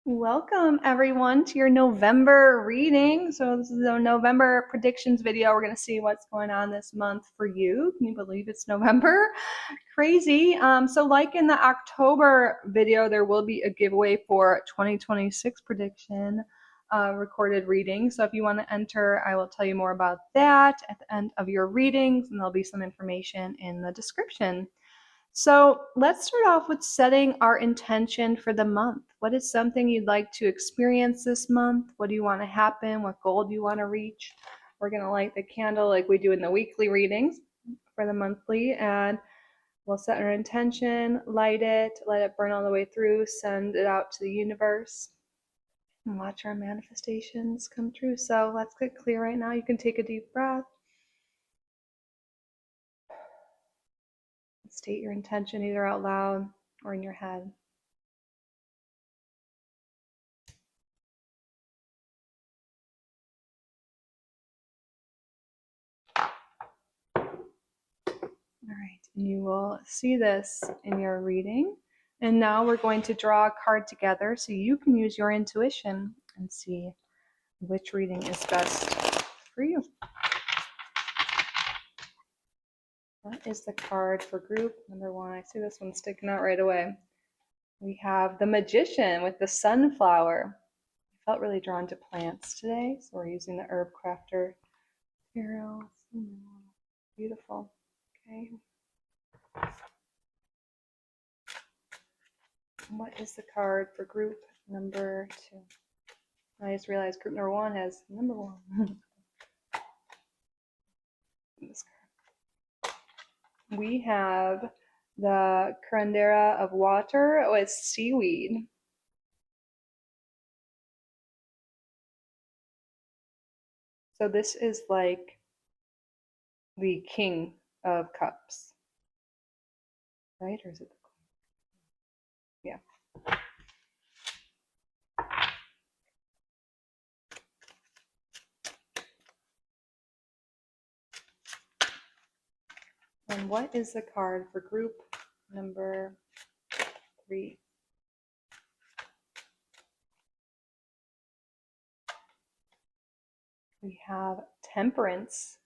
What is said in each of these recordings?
Welcome everyone to your November reading. So this is a November predictions video. We're going to see what's going on this month for you. Can you believe it's November? Crazy. So like in the October video, there will be a giveaway for 2026 prediction recorded reading. So if you want to enter, I will tell you more about that at the end of your readings, and there'll be some information in the description. So let's start off with setting our intention for the month. What is something you'd like to experience this month? What do you want to happen? What goal do you want to reach? We're going to light the candle like we do in the weekly readings for the monthly, and we'll set our intention, light it, let it burn all the way through, send it out to the universe, and watch our manifestations come true. So let's get clear right now. You can take a deep breath. State your intention either out loud or in your head. All right, and you will see this in your reading. And now we're going to draw a card together so you can use your intuition and see which reading is best for you. What is the card for group number one? I see this one sticking out right away. We have the Magician with the sunflower. I felt really drawn to plants today, so we're using the Herb Crafter Tarot. Beautiful. Okay. What is the card for group number two? I just realized group number one has number one. This card. We have the curandera of water with seaweed. So this is like the King of Cups, right? Or is it the Queen? Yeah. And what is the card for group number three? We have Temperance,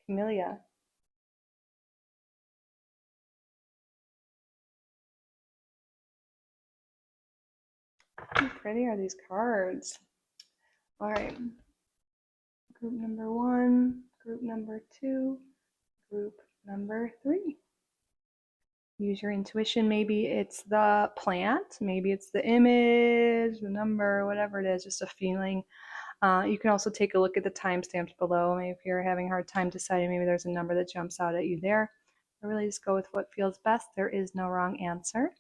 Camellia. How pretty are these cards? All right. Group number one, group number two, group number three. Use your intuition. Maybe it's the plant, maybe it's the image, the number, whatever it is, just a feeling. You can also take a look at the timestamps below. Maybe if you're having a hard time deciding, maybe there's a number that jumps out at you there. But really just go with what feels best. There is no wrong answer.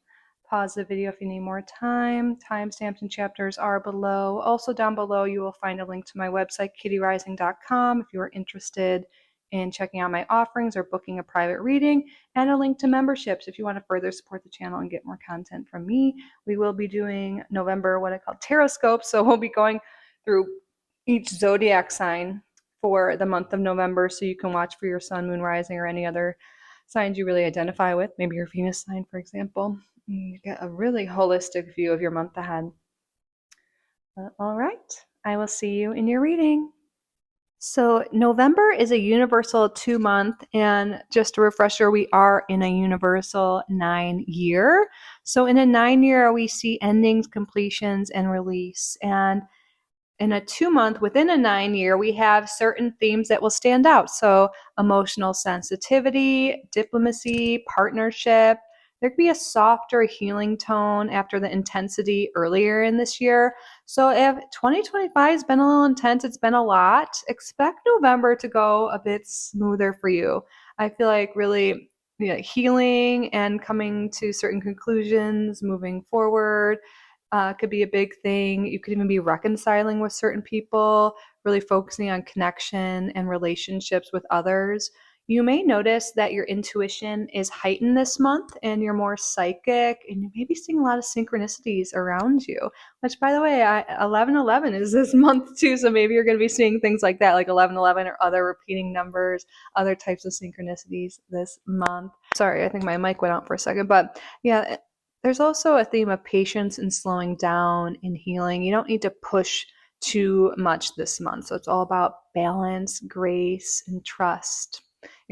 Pause the video if you need more time. Timestamps and chapters are below. Also down below you will find a link to my website, kittyrising.com, if you are interested in checking out my offerings or booking a private reading, and a link to memberships if you want to further support the channel and get more content from me. We will be doing November, what I call Taroscope, so we'll be going through each zodiac sign for the month of November, so you can watch for your sun, moon, rising, or any other signs you really identify with, maybe your Venus sign, for example. You get a really holistic view of your month ahead. All right, I will see you in your reading. So November is a universal 2-month, and just a refresher, we are in a universal 9-year. So in a 9-year, we see endings, completions, and release. And in a 2-month, within a 9-year, we have certain themes that will stand out. So emotional sensitivity, diplomacy, partnership. There could be a softer healing tone after the intensity earlier in this year. So if 2025 has been a little intense, it's been a lot, expect November to go a bit smoother for you. I feel like really healing and coming to certain conclusions, moving forward. Could be a big thing. You could even be reconciling with certain people, really focusing on connection and relationships with others. You may notice that your intuition is heightened this month and you're more psychic, and you may be seeing a lot of synchronicities around you, which, by the way, 1111 is this month too. So maybe you're going to be seeing things like that, like 1111 or other repeating numbers, other types of synchronicities this month. Sorry, I think my mic went out for a second, but yeah, There's also a theme of patience and slowing down and healing. You don't need to push too much this month. So it's all about balance, grace, and trust,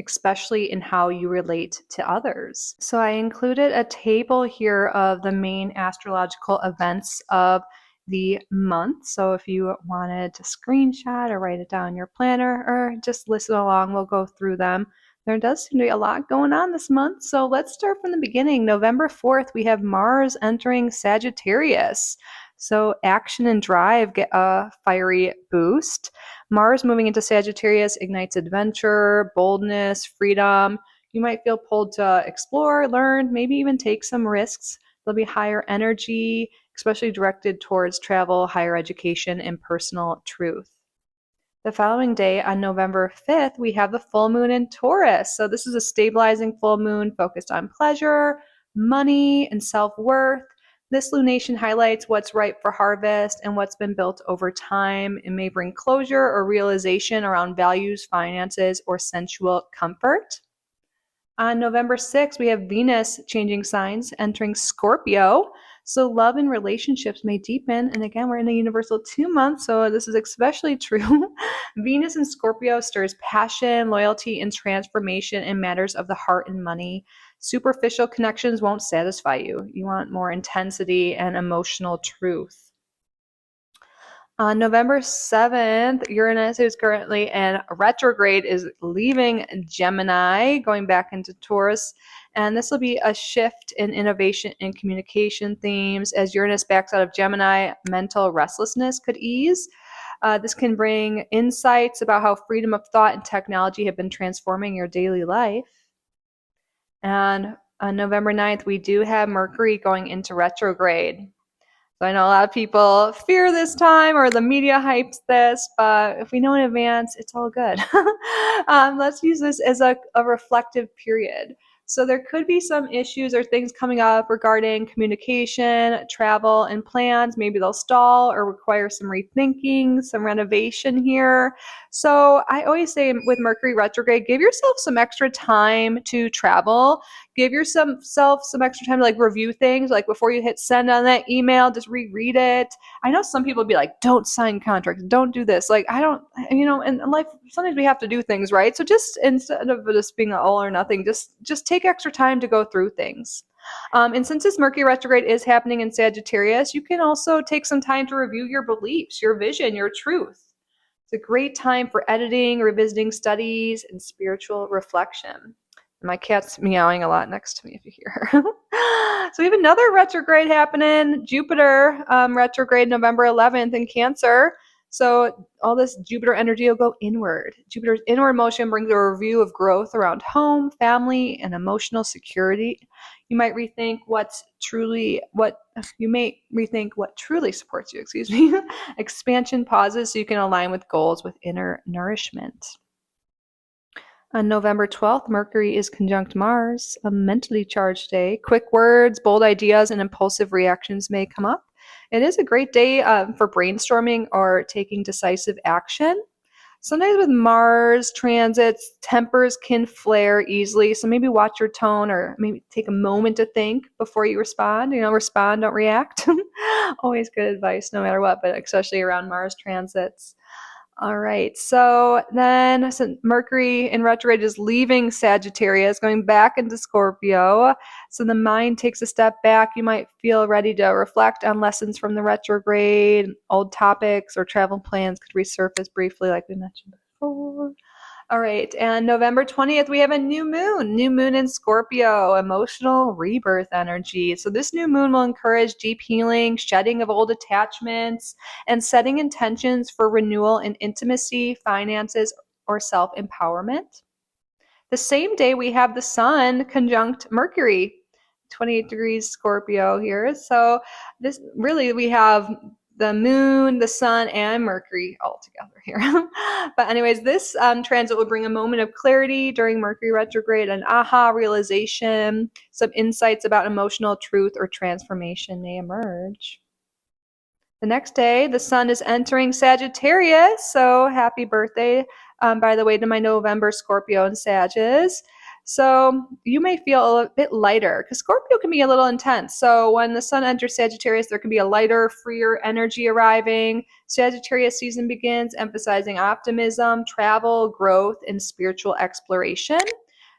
especially in how you relate to others. So I included a table here of the main astrological events of the month. So if you wanted to screenshot or write it down in your planner or just listen along, we'll go through them. There does seem to be a lot going on this month. So let's start from the beginning. November 4th, we have Mars entering Sagittarius. So action and drive get a fiery boost. Mars moving into Sagittarius ignites adventure, boldness, freedom. You might feel pulled to explore, learn, maybe even take some risks. There'll be higher energy, especially directed towards travel, higher education, and personal truth. The following day, on November 5th, we have the full moon in Taurus. So this is a stabilizing full moon focused on pleasure, money, and self-worth. This lunation highlights what's ripe for harvest and what's been built over time. It may bring closure or realization around values, finances, or sensual comfort. On November 6th, we have Venus changing signs, entering Scorpio. So love and relationships may deepen. And again, we're in a universal 2 month, so this is especially true. Venus in Scorpio stirs passion, loyalty, and transformation in matters of the heart and money. Superficial connections won't satisfy you. You want more intensity and emotional truth. On November 7th, Uranus, who's currently in retrograde, is leaving Gemini, going back into Taurus. And this will be a shift in innovation and communication themes. As Uranus backs out of Gemini, mental restlessness could ease. This can bring insights about how freedom of thought and technology have been transforming your daily life. And on November 9th, we do have Mercury going into retrograde. So I know a lot of people fear this time or the media hypes this, but if we know in advance, it's all good. Let's use this as a reflective period. So there could be some issues or things coming up regarding communication, travel, and plans. Maybe they'll stall or require some rethinking, some renovation here. So I always say with Mercury retrograde, give yourself some extra time to travel. Give yourself some extra time to like review things, like before you hit send on that email, just reread it. I know some people be like, don't sign contracts, don't do this. Like, I don't, in life, sometimes we have to do things, right? So just instead of just being all or nothing, just take extra time to go through things. And since this Mercury retrograde is happening in Sagittarius, you can also take some time to review your beliefs, your vision, your truth. It's a great time for editing, revisiting studies, and spiritual reflection. My cat's meowing a lot next to me if you hear her. So we have another retrograde happening. Jupiter retrograde November 11th in Cancer. So all this Jupiter energy will go inward. Jupiter's inward motion brings a review of growth around home, family, and emotional security. You might rethink what truly supports you, excuse me. Expansion pauses so you can align with goals with inner nourishment. On November 12th, Mercury is conjunct Mars, a mentally charged day. Quick words, bold ideas, and impulsive reactions may come up. It is a great day for brainstorming or taking decisive action. Sometimes with Mars transits, tempers can flare easily, so maybe watch your tone or maybe take a moment to think before you respond. Respond, don't react. Always good advice no matter what, but especially around Mars transits. All right, so then Mercury in retrograde is leaving Sagittarius, going back into Scorpio. So the mind takes a step back. You might feel ready to reflect on lessons from the retrograde. Old topics or travel plans could resurface briefly, like we mentioned before. All right, and November 20th, we have a new moon in Scorpio, emotional rebirth energy. So this new moon will encourage deep healing, shedding of old attachments, and setting intentions for renewal in intimacy, finances, or self-empowerment. The same day, we have the sun conjunct Mercury, 28 degrees Scorpio here. So this really, we have the moon, the sun, and Mercury all together here. But anyways, this transit will bring a moment of clarity during Mercury retrograde, an aha realization, some insights about emotional truth or transformation may emerge. The next day, the sun is entering Sagittarius. So happy birthday, by the way, to my November Scorpio and Sagittarius. So you may feel a bit lighter because Scorpio can be a little intense. So when the sun enters Sagittarius, there can be a lighter, freer energy arriving. Sagittarius season begins, emphasizing optimism, travel, growth, and spiritual exploration.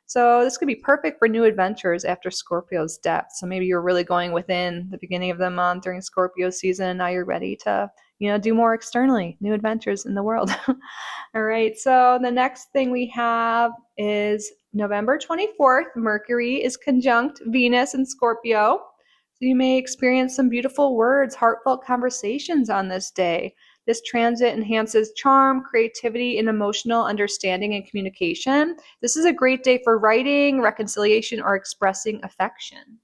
So this could be perfect for new adventures after Scorpio's depth. So maybe you're really going within the beginning of the month during Scorpio season. And now you're ready to, do more externally, new adventures in the world. All right. So the next thing we have is November 24th. Mercury is conjunct Venus in Scorpio. So you may experience some beautiful words, heartfelt conversations on this day. This transit enhances charm, creativity, and emotional understanding and communication. This is a great day for writing, reconciliation, or expressing affection.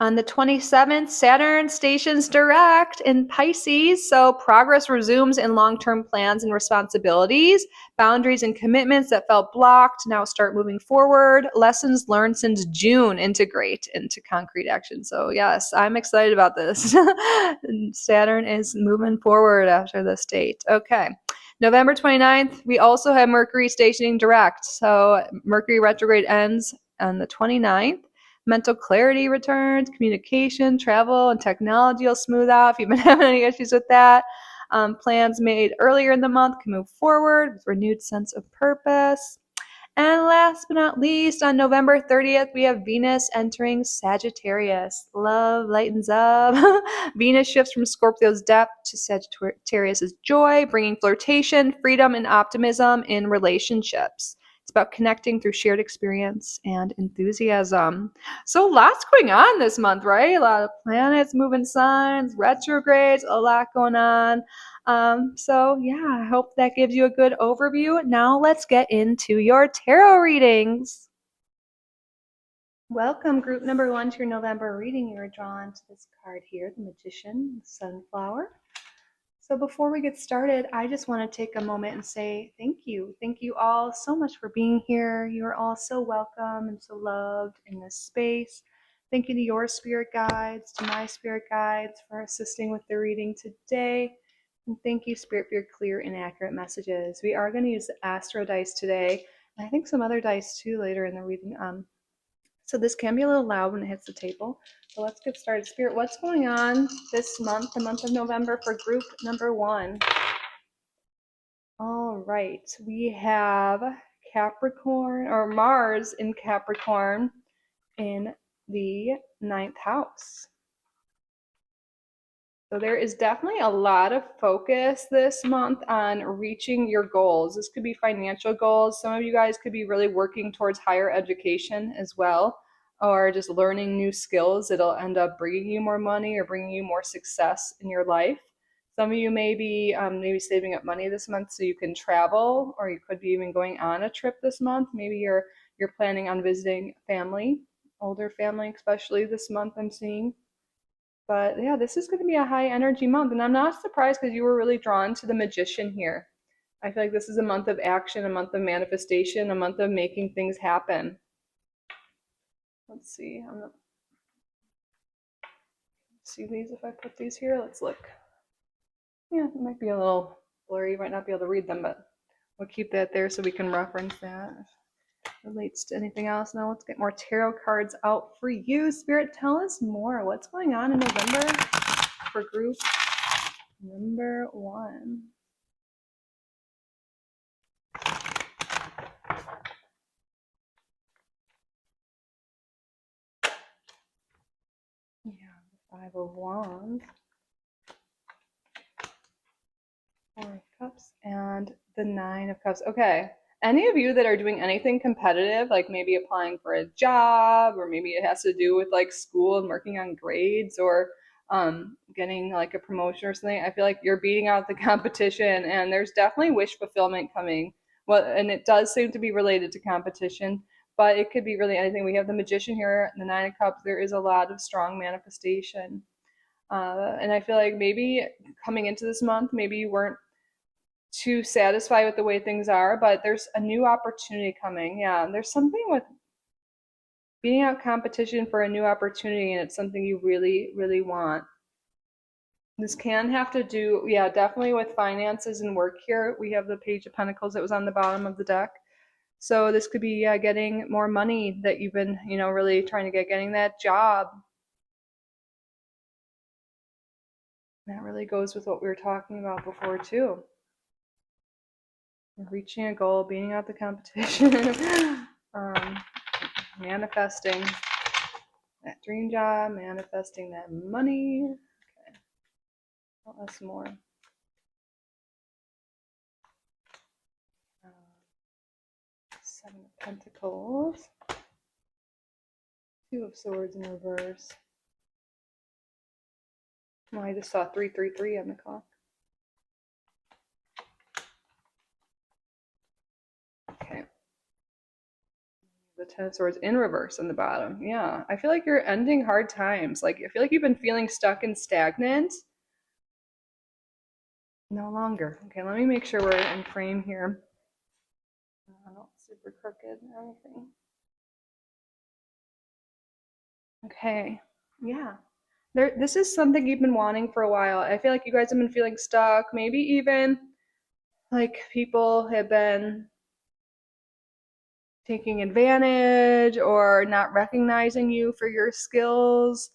On the 27th, Saturn stations direct in Pisces, so progress resumes in long-term plans and responsibilities. Boundaries and commitments that felt blocked now start moving forward. Lessons learned since June integrate into concrete action. So yes, I'm excited about this. Saturn is moving forward after this date. Okay. November 29th, we also have Mercury stationing direct. So Mercury retrograde ends on the 29th. Mental clarity returns, communication, travel, and technology will smooth out if you've been having any issues with that. Plans made earlier in the month can move forward with renewed sense of purpose. And last but not least, on November 30th, we have Venus entering Sagittarius. Love lightens up. Venus shifts from Scorpio's depth to Sagittarius's joy, bringing flirtation, freedom, and optimism in relationships. It's about connecting through shared experience and enthusiasm. So lots going on this month, right? A lot of planets, moving signs, retrogrades, a lot going on. So yeah, I hope that gives you a good overview. Now let's get into your tarot readings. Welcome, group number 1, to your November reading. You are drawn to this card here, the Magician, Sunflower. So before we get started, I just want to take a moment and say thank you. Thank you all so much for being here. You are all so welcome and so loved in this space. Thank you to your spirit guides, to my spirit guides for assisting with the reading today. And thank you, Spirit, for your clear and accurate messages. We are going to use the Astro dice today, and I think some other dice too later in the reading. So this can be a little loud when it hits the table. So let's get started. Spirit, what's going on this month, the month of November, for group number 1? All right, we have Capricorn, or Mars in Capricorn in the 9th house. So there is definitely a lot of focus this month on reaching your goals. This could be financial goals. Some of you guys could be really working towards higher education as well, or just learning new skills that'll end up bringing you more money or bringing you more success in your life. Some of you may be maybe saving up money this month so you can travel, or you could be even going on a trip this month. Maybe you're planning on visiting family, older family, especially this month I'm seeing. But yeah, this is going to be a high energy month. And I'm not surprised because you were really drawn to the Magician here. I feel like this is a month of action, a month of manifestation, a month of making things happen. Let's see. I'm gonna see these if I put these here. Let's look. Yeah, it might be a little blurry. You might not be able to read them, but we'll keep that there so we can reference that. Relates to anything else. Now let's get more tarot cards out for you. Spirit, tell us more. What's going on in November for group number 1? Yeah, the 5 of Wands, 4 of Cups, and the 9 of Cups. Okay. Any of you that are doing anything competitive, like maybe applying for a job, or maybe it has to do with like school and working on grades, or getting like a promotion or something, I feel like you're beating out the competition, and there's definitely wish fulfillment coming. Well, and it does seem to be related to competition, but it could be really anything. We have the Magician here, the 9 of Cups. There is a lot of strong manifestation. And I feel like maybe coming into this month, maybe you weren't too satisfied with the way things are, but there's a new opportunity coming. Yeah, there's something with beating out competition for a new opportunity, and it's something you really, really want. This can have to do, yeah, definitely with finances and work here. We have the Page of Pentacles that was on the bottom of the deck. So this could be getting more money that you've been, really trying to getting that job. That really goes with what we were talking about before too. Reaching a goal, beating out the competition, manifesting that dream job, manifesting that money. Okay, tell us more. Seven of Pentacles, Two of Swords in reverse. Well, I just saw 333 on the clock. Okay. The Ten of Swords in reverse on the bottom. Yeah, I feel like you're ending hard times. Like, I feel like you've been feeling stuck and stagnant. No longer. Okay, let me make sure we're in frame here. Not super crooked or anything. Okay, yeah. This is something you've been wanting for a while. I feel like you guys have been feeling stuck. Maybe even like people have been taking advantage or not recognizing you for your skills,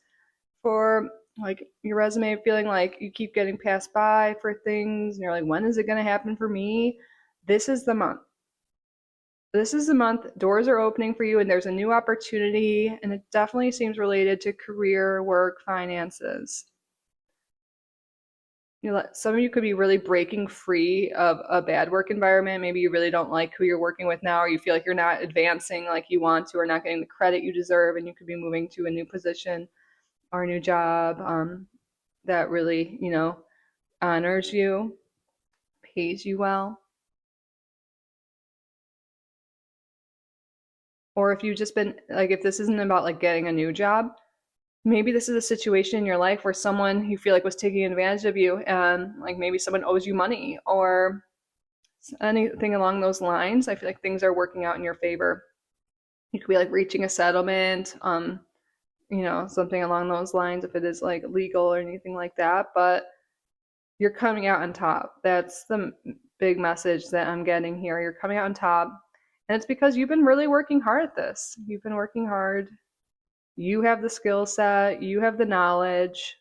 for like your resume, feeling like you keep getting passed by for things and you're like, when is it going to happen for me? This is the month. This is the month. Doors are opening for you and there's a new opportunity, and it definitely seems related to career, work, finances. Some of you could be really breaking free of a bad work environment. Maybe you really don't like who you're working with now, or you feel like you're not advancing like you want to, or not getting the credit you deserve, and you could be moving to a new position or a new job that really, honors you, pays you well. Or if you've just been like, if this isn't about like getting a new job, maybe this is a situation in your life where someone you feel like was taking advantage of you, and like maybe someone owes you money or anything along those lines. I feel like things are working out in your favor. You could be like reaching a settlement, something along those lines if it is like legal or anything like that. But you're coming out on top. That's the big message that I'm getting here. You're coming out on top. And it's because you've been really working hard at this. You've been working hard. You have the skill set, you have the knowledge.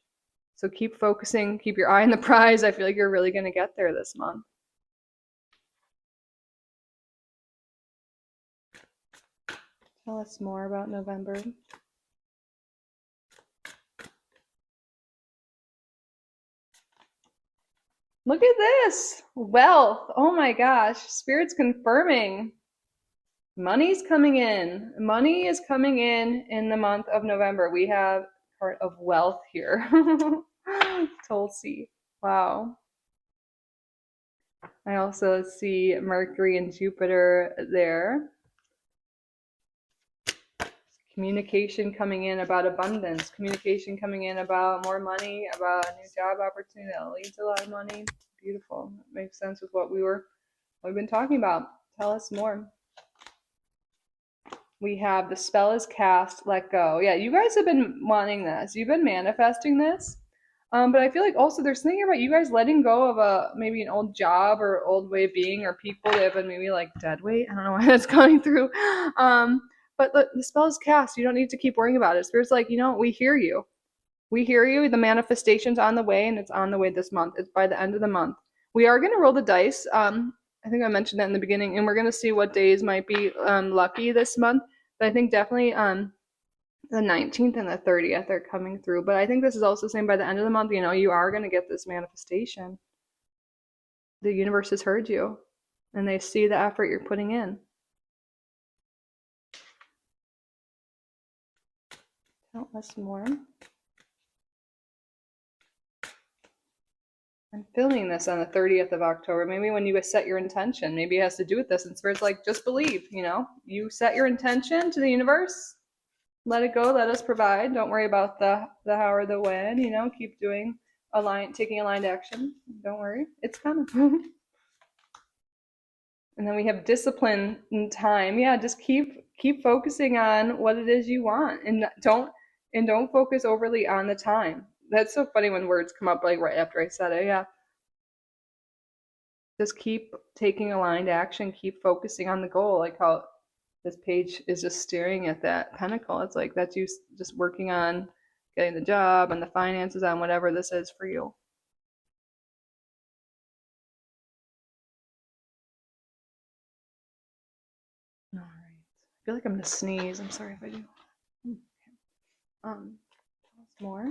So keep focusing, keep your eye on the prize. I feel like you're really going to get there this month. Tell us more about November. Look at this. Wealth. Oh my gosh. Spirit's confirming. Money's coming in. Money is coming in the month of November. We have part of wealth here. Tulsi. Wow. I also see Mercury and Jupiter there. Communication coming in about abundance. Communication coming in about more money, about a new job opportunity that leads to a lot of money. Beautiful. That makes sense with what we've been talking about. Tell us more. We have the spell is cast, let go. Yeah, you guys have been wanting this. You've been manifesting this. But I feel like also there's something about you guys letting go of maybe an old job or old way of being, or people that have been maybe like dead weight. I don't know why that's coming through. But the spell is cast. You don't need to keep worrying about it. Spirit's like, we hear you. We hear you. The manifestation's on the way, and it's on the way this month. It's by the end of the month. We are going to roll the dice. I think I mentioned that in the beginning, and we're going to see what days might be lucky this month. But I think definitely the 19th and the 30th are coming through. But I think this is also saying by the end of the month, you are going to get this manifestation. The universe has heard you, and they see the effort you're putting in. Tell us more. I'm filming this on the 30th of October. Maybe when you set your intention, maybe it has to do with this. And Spirit's like, just believe, you set your intention to the universe. Let it go. Let us provide. Don't worry about the how or the when. Keep doing taking aligned action. Don't worry, it's coming. And then we have discipline and time. Yeah, just keep focusing on what it is you want, and don't focus overly on the time. That's so funny when words come up like right after I said it. Yeah. Just keep taking aligned action, keep focusing on the goal, like how this page is just staring at that pentacle. It's like that's you just working on getting the job and the finances on whatever this is for you. All right. I feel like I'm gonna sneeze. I'm sorry if I do. More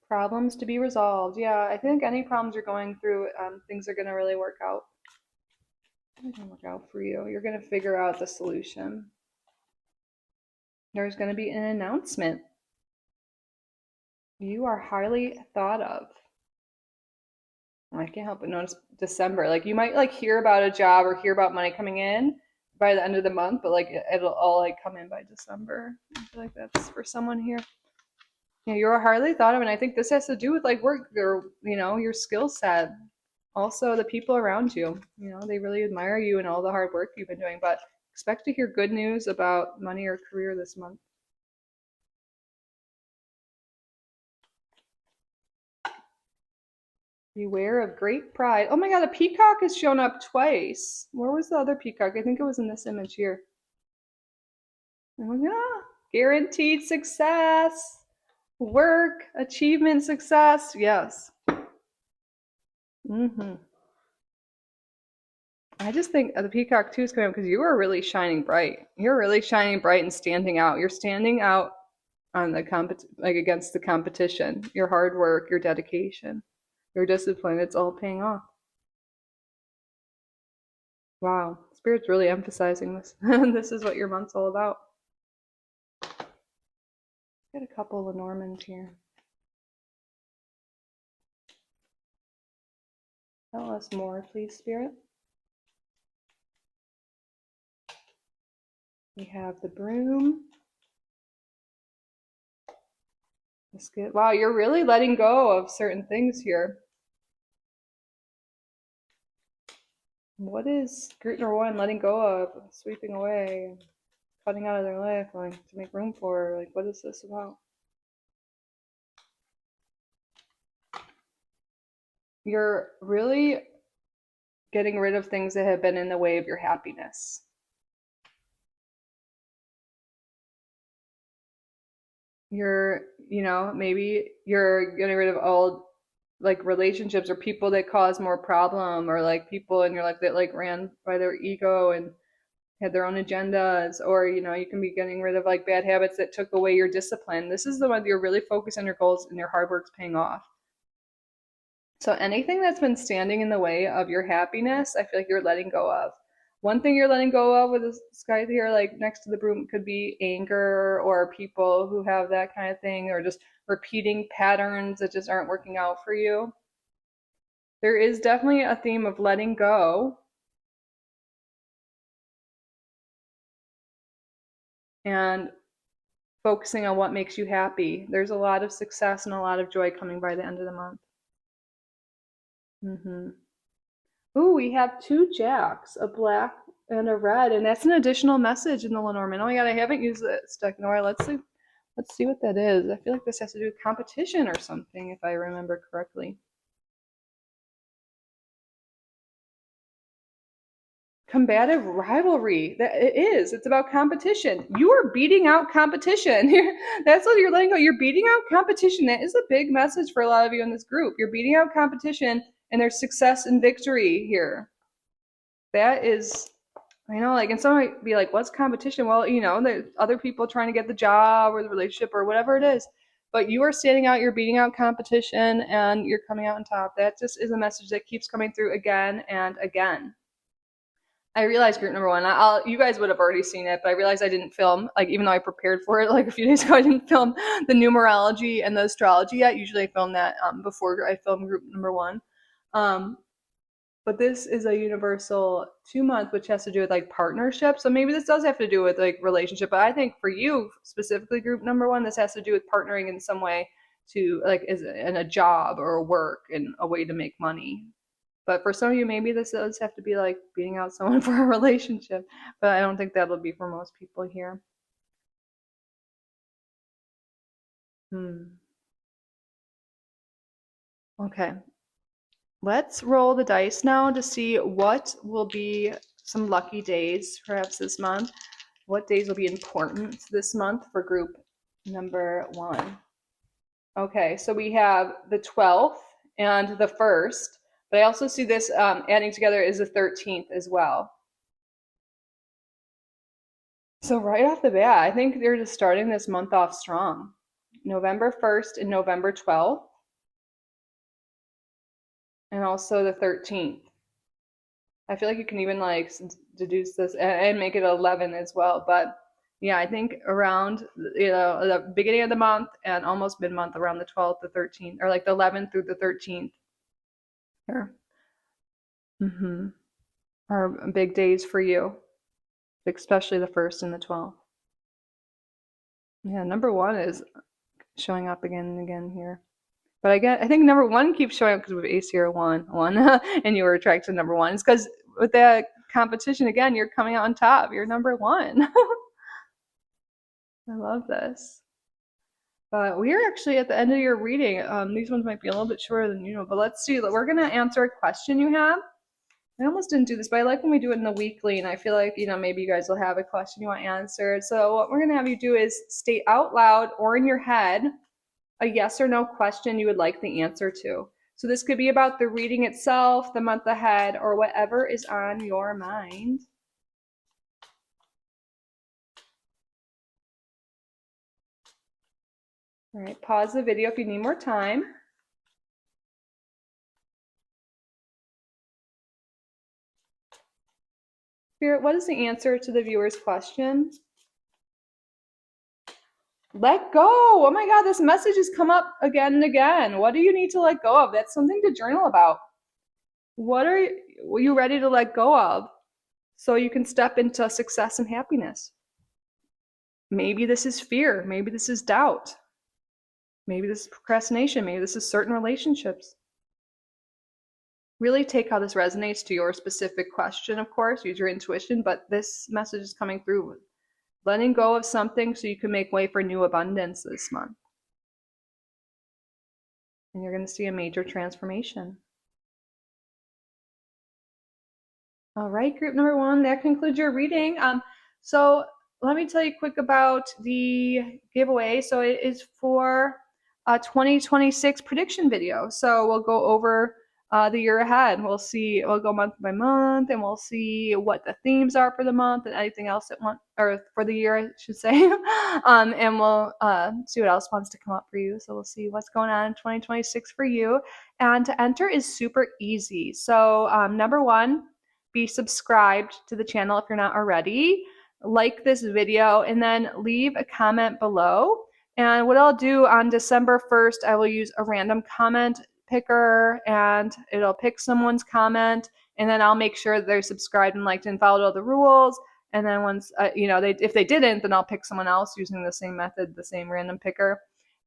problems to be resolved. Yeah, I think any problems you're going through, things are gonna really work out. They're gonna work out for you. You're gonna figure out the solution. There's gonna be an announcement. You are highly thought of. I can't help but notice December. Like you might like hear about a job or hear about money coming in by the end of the month, but like it'll all like come in by December. I feel like that's for someone here. Yeah, you're highly thought of, and I think this has to do with like work or your skill set. Also, the people around you. They really admire you and all the hard work you've been doing. But expect to hear good news about money or career this month. Beware of great pride. Oh my God, a peacock has shown up twice. Where was the other peacock? I think it was in this image here. Oh my God. Guaranteed success. Work, achievement, success. Yes. I just think the peacock too is coming up because you are really shining bright. You're really shining bright and standing out. You're standing out on the like against the competition. Your hard work, your dedication, your discipline, it's all paying off. Wow. Spirit's really emphasizing this. This is what your month's all about. Got a couple of Normans here. Tell us more, please, Spirit. We have the broom. That's good. Wow, you're really letting go of certain things here. What is group number one letting go of, sweeping away, cutting out of their life, like to make room for? Like, what is this about? You're really getting rid of things that have been in the way of your happiness. Maybe you're getting rid of old like relationships or people that cause more problem, or like people in your life that like ran by their ego and had their own agendas, or you can be getting rid of like bad habits that took away your discipline. This is the one you're really focused on your goals and your hard work's paying off. So anything that's been standing in the way of your happiness, I feel like you're letting go of. One thing you're letting go of with this guy here, like next to the broom, could be anger or people who have that kind of thing, or just repeating patterns that just aren't working out for you. There is definitely a theme of letting go and focusing on what makes you happy. There's a lot of success and a lot of joy coming by the end of the month. Ooh, we have two jacks, a black and a red, and that's an additional message in the Lenormand. Oh my God, I haven't used this deck, Nora. Let's see what that is. I feel like this has to do with competition or something, if I remember correctly. Combative rivalry. That it is. It's about competition. You are beating out competition. That's what you're letting go. You're beating out competition. That is a big message for a lot of you in this group. You're beating out competition, and there's success and victory here. That is, I know, like, and some might be like, what's competition? Well, there's other people trying to get the job or the relationship or whatever it is. But you are standing out, you're beating out competition, and you're coming out on top. That just is a message that keeps coming through again and again. I realized group number one, you guys would have already seen it, but I realized I didn't film, like, even though I prepared for it like a few days ago, I didn't film the numerology and the astrology yet. Usually I film that before I film group number one. But this is a universal 2 month, which has to do with like partnership. So maybe this does have to do with like relationship. But I think for you specifically, group number one, this has to do with partnering in some way to like is in a job or a work and a way to make money. But for some of you, maybe this does have to be like beating out someone for a relationship. But I don't think that'll be for most people here. Okay, let's roll the dice now to see what will be some lucky days perhaps this month. What days will be important this month for group number 1? Okay, so we have the 12th and the 1st, but I also see this adding together is the 13th as well. So right off the bat, I think they're just starting this month off strong. November 1st and November 12th, and also the 13th. I feel like you can even like deduce this and make it 11 as well. But yeah, I think around the beginning of the month and almost mid-month around the 12th, the 13th, or like the 11th through the 13th. Here. Are big days for you, especially the 1st and the 12th. Yeah, number 1 is showing up again and again here. But I think number 1 keeps showing up because we have ace here, 1, and you were attracted to number 1. It's because with that competition, again, you're coming out on top. You're number 1. I love this. But we are actually at the end of your reading. These ones might be a little bit shorter than usual, but let's see. We're going to answer a question you have. I almost didn't do this, but I like when we do it in the weekly, and I feel like, maybe you guys will have a question you want answered. So what we're going to have you do is state out loud or in your head a yes or no question you would like the answer to. So this could be about the reading itself, the month ahead, or whatever is on your mind. All right, pause the video if you need more time. Spirit, what is the answer to the viewer's question? Let go. Oh my God, this message has come up again and again. What do you need to let go of? That's something to journal about. What are you ready to let go of so you can step into success and happiness? Maybe this is fear. Maybe this is doubt. Maybe this is procrastination. Maybe this is certain relationships. Really take how this resonates to your specific question, of course. Use your intuition, but this message is coming through. Letting go of something so you can make way for new abundance this month. And you're going to see a major transformation. All right, group number 1, that concludes your reading. So let me tell you quick about the giveaway. So it is for a 2026 prediction video. So we'll go over the year ahead. We'll go month by month, and we'll see what the themes are for the month and anything else or for the year, I should say. And we'll see what else wants to come up for you. So we'll see what's going on in 2026 for you. And to enter is super easy. So number 1, be subscribed to the channel if you're not already. Like this video and then leave a comment below. And what I'll do on December 1st, I will use a random comment picker, and it'll pick someone's comment, and then I'll make sure that they're subscribed and liked and followed all the rules. And then once if they didn't, then I'll pick someone else using the same method, the same random picker.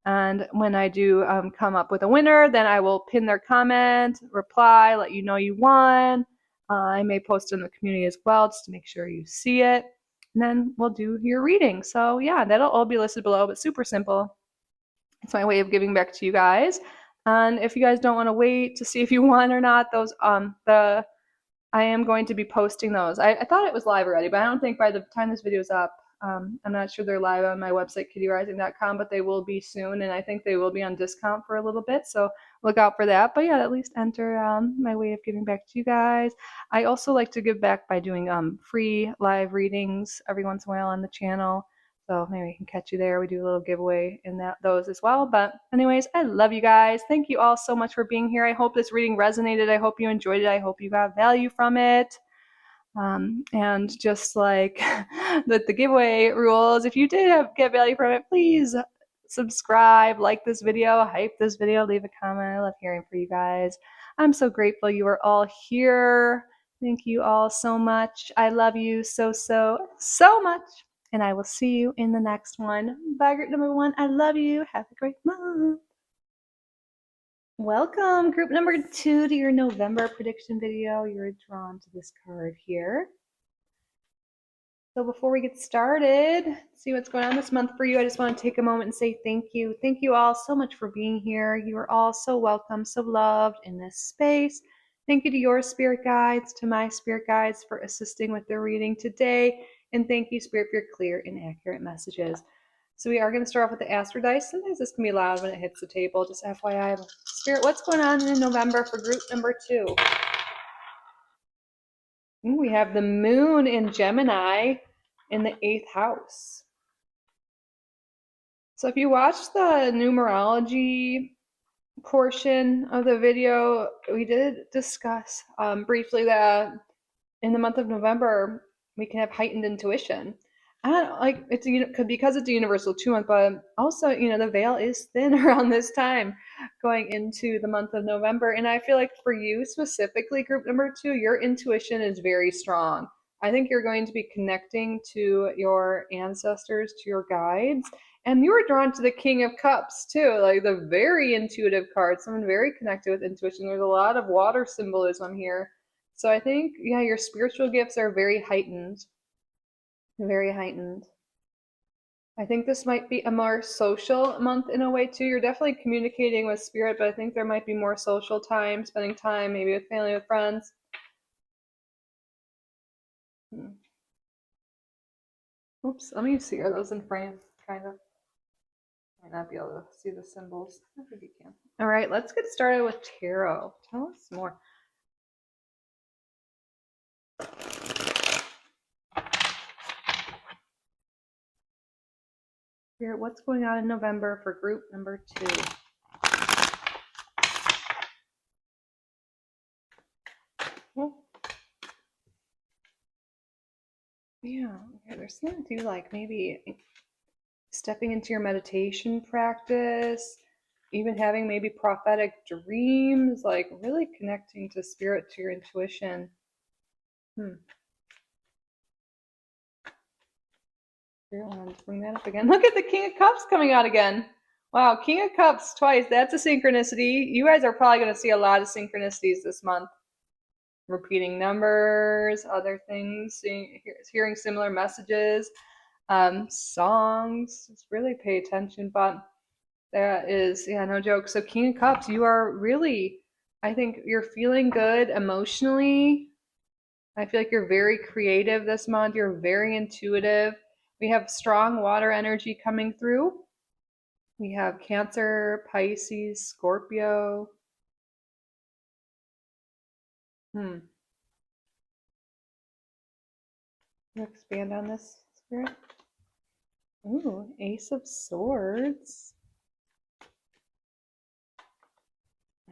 And when I do come up with a winner, then I will pin their comment, reply, let you know you won. I may post it in the community as well, just to make sure you see it. And then we'll do your reading. So yeah, that'll all be listed below, but super simple. It's my way of giving back to you guys. And if you guys don't want to wait to see if you won or not, I am going to be posting those. I thought it was live already, but I don't think by the time this video is up, I'm not sure they're live on my website, kittyrising.com, but they will be soon, and I think they will be on discount for a little bit, so look out for that. But yeah, at least enter my way of giving back to you guys. I also like to give back by doing free live readings every once in a while on the channel. So maybe we can catch you there. We do a little giveaway in those as well. But anyways, I love you guys. Thank you all so much for being here. I hope this reading resonated. I hope you enjoyed it. I hope you got value from it. And just like the giveaway rules, if you did get value from it, please subscribe, like this video, hype this video, leave a comment. I love hearing from you guys. I'm so grateful you are all here. Thank you all so much. I love you so much. And I will see you in the next one. Bye, group number 1. I love you. Have a great month. Welcome, group number 2, to your November prediction video. You're drawn to this card here. So before we get started, see what's going on this month for you, I just want to take a moment and say thank you. Thank you all so much for being here. You are all so welcome, so loved in this space. Thank you to your spirit guides, to my spirit guides for assisting with the reading today. And thank you, Spirit, for your clear and accurate messages. So we are going to start off with the Astro Dice. Sometimes this can be loud when it hits the table, just FYI. Spirit, what's going on in November for group number 2? We have the moon in Gemini in the 8th house. So if you watch the numerology portion of the video, we did discuss briefly that in the month of November, we can have heightened intuition. And like it's because it's a universal 2 month, but also the veil is thin around this time, going into the month of November. And I feel like for you specifically, group number 2, your intuition is very strong. I think you're going to be connecting to your ancestors, to your guides, and you were drawn to the King of Cups too, like the very intuitive card, someone very connected with intuition. There's a lot of water symbolism here. So I think, yeah, your spiritual gifts are very heightened. Very heightened. I think this might be a more social month in a way too. You're definitely communicating with spirit, but I think there might be more social time, spending time maybe with family, with friends. Oops, let me see. Are those in frame? Kind of. Might not be able to see the symbols. I think you can. All right, let's get started with tarot. Tell us more. Spirit, what's going on in November for group number 2? Yeah, okay, there's something to do like maybe stepping into your meditation practice, even having maybe prophetic dreams, like really connecting to spirit, to your intuition. Spirit wanted to bring that up again. Look at the King of Cups coming out again. Wow, King of Cups twice. That's a synchronicity. You guys are probably going to see a lot of synchronicities this month. Repeating numbers, other things, hearing similar messages, songs. Just really pay attention. But that is, yeah, no joke. So King of Cups, you are really, I think you're feeling good emotionally. I feel like you're very creative this month. You're very intuitive. We have strong water energy coming through. We have Cancer, Pisces, Scorpio. Expand on this, Spirit. Ooh, Ace of Swords.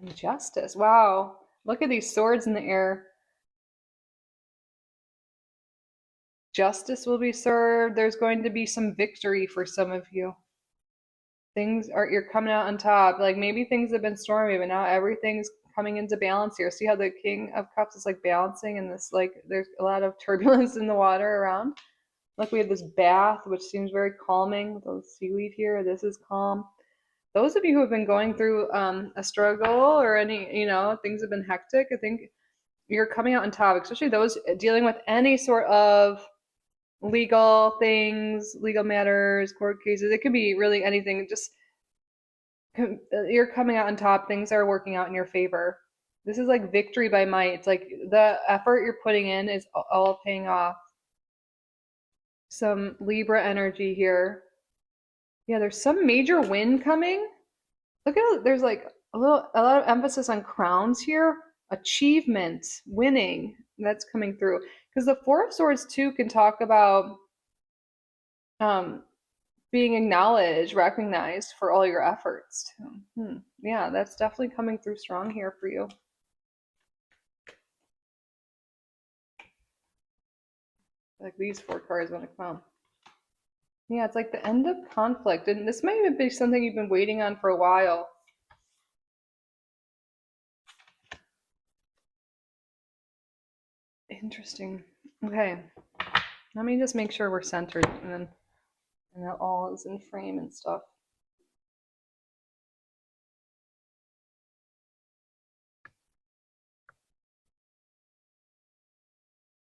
And Justice. Wow. Look at these swords in the air. Justice will be served. There's going to be some victory for some of you. You're coming out on top. Like maybe things have been stormy, but now everything's coming into balance here. See how the King of Cups is like balancing and this, like there's a lot of turbulence in the water around. Look, we have this bath, which seems very calming with the seaweed here. This is calm. Those of you who have been going through a struggle or any, things have been hectic, I think you're coming out on top, especially those dealing with any sort of legal things, legal matters, court cases. It could be really anything. Just you're coming out on top. Things are working out in your favor. This is like victory by might. It's like the effort you're putting in is all paying off. Some Libra energy here. Yeah, there's some major win coming. Look at there's like a lot of emphasis on crowns here, achievement, winning. That's coming through because the Four of Swords too can talk about being acknowledged, recognized for all your efforts too. Yeah, that's definitely coming through strong here for you. Like these 4 cards want to come. Yeah, it's like the end of conflict, and this might even be something you've been waiting on for a while. Interesting. Okay, let me just make sure we're centered, and that all is in frame and stuff.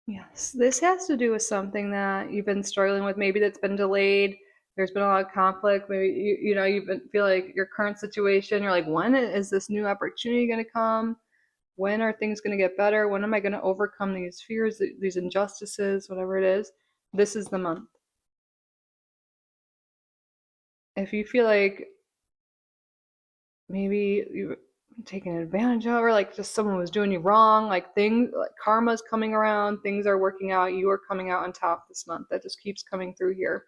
Yes, this has to do with something that you've been struggling with, maybe that's been delayed. There's been a lot of conflict. Maybe you've been feel like your current situation. You're like, when is this new opportunity going to come? When are things going to get better? When am I going to overcome these fears, these injustices, whatever it is? This is the month. If you feel like maybe you taken advantage of, or like just someone was doing you wrong, like things like karma's coming around, things are working out, you are coming out on top this month. That just keeps coming through here.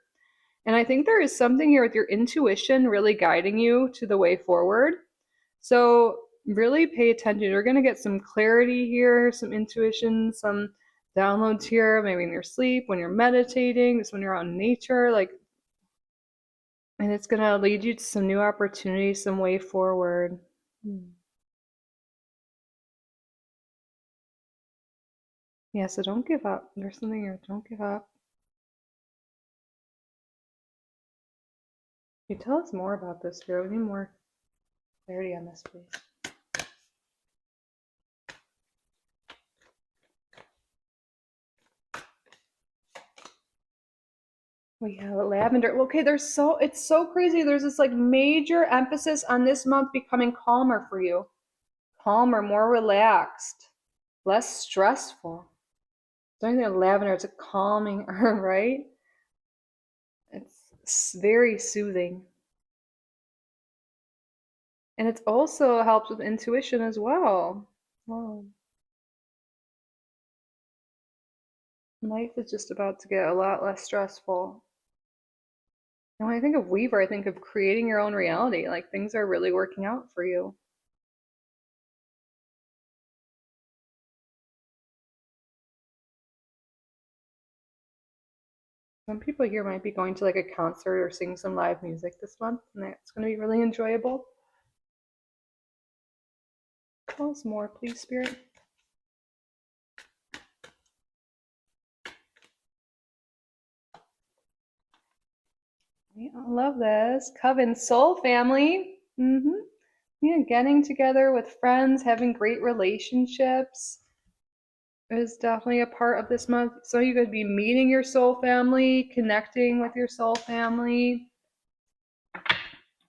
And I think there is something here with your intuition really guiding you to the way forward. So really pay attention. You're going to get some clarity here, some intuition, some downloads here, maybe in your sleep, when you're meditating, just when you're out in nature, like, and it's going to lead you to some new opportunities, some way forward. Yeah, so don't give up. There's something here. Don't give up. Can you tell us more about this, Spirit? We need more clarity on this, please. We have lavender. Okay, it's so crazy. There's this like major emphasis on this month becoming calmer for you. Calmer, more relaxed, less stressful. Don't you think lavender, it's a calming herb, right? It's very soothing. And it also helps with intuition as well. Wow. Life is just about to get a lot less stressful. And when I think of Weaver, I think of creating your own reality. Like things are really working out for you. Some people here might be going to like a concert or seeing some live music this month, and that's going to be really enjoyable. Tell us more, please, Spirit. Yeah, I love this. Coven Soul Family. Yeah, getting together with friends, having great relationships is definitely a part of this month. So you could be meeting your soul family, connecting with your soul family,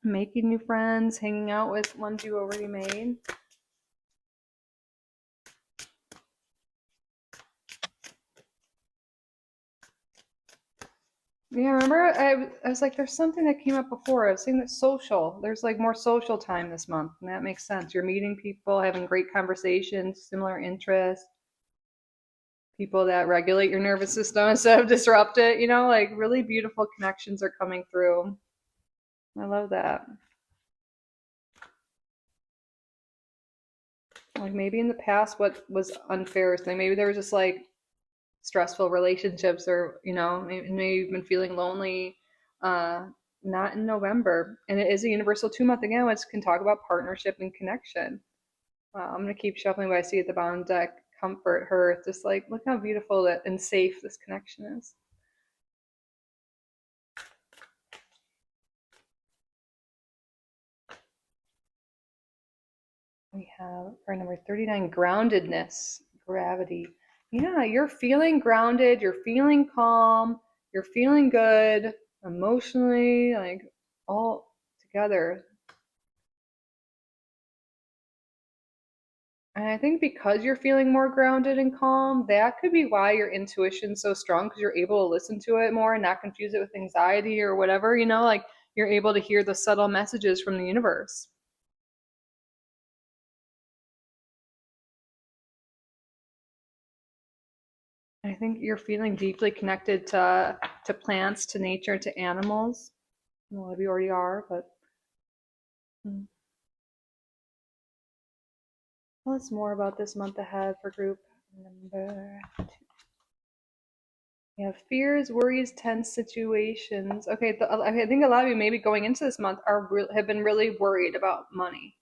making new friends, hanging out with ones you already made. Yeah, remember I was like, there's something that came up before. I was saying that social. There's like more social time this month, and that makes sense. You're meeting people, having great conversations, similar interests, people that regulate your nervous system instead of disrupt it. Like really beautiful connections are coming through. I love that. Like maybe in the past, what was unfair thing? Maybe there was just like stressful relationships, or maybe you've been feeling lonely. uh Not in November, and it is a universal 2 month again, which can talk about partnership and connection. Wow, I'm gonna keep shuffling what I see at the bottom deck. Comfort her, just like look how beautiful that and safe this connection is. We have our number 39, groundedness, gravity. Yeah, you're feeling grounded, you're feeling calm, you're feeling good emotionally, like all together. And I think because you're feeling more grounded and calm, that could be why your intuition's so strong, because you're able to listen to it more and not confuse it with anxiety or whatever, like you're able to hear the subtle messages from the universe. I think you're feeling deeply connected to plants, to nature, to animals. A lot of you already are, but tell us more about this month ahead for group number 2. You have fears, worries, tense situations. Okay, I think a lot of you maybe going into this month have been really worried about money.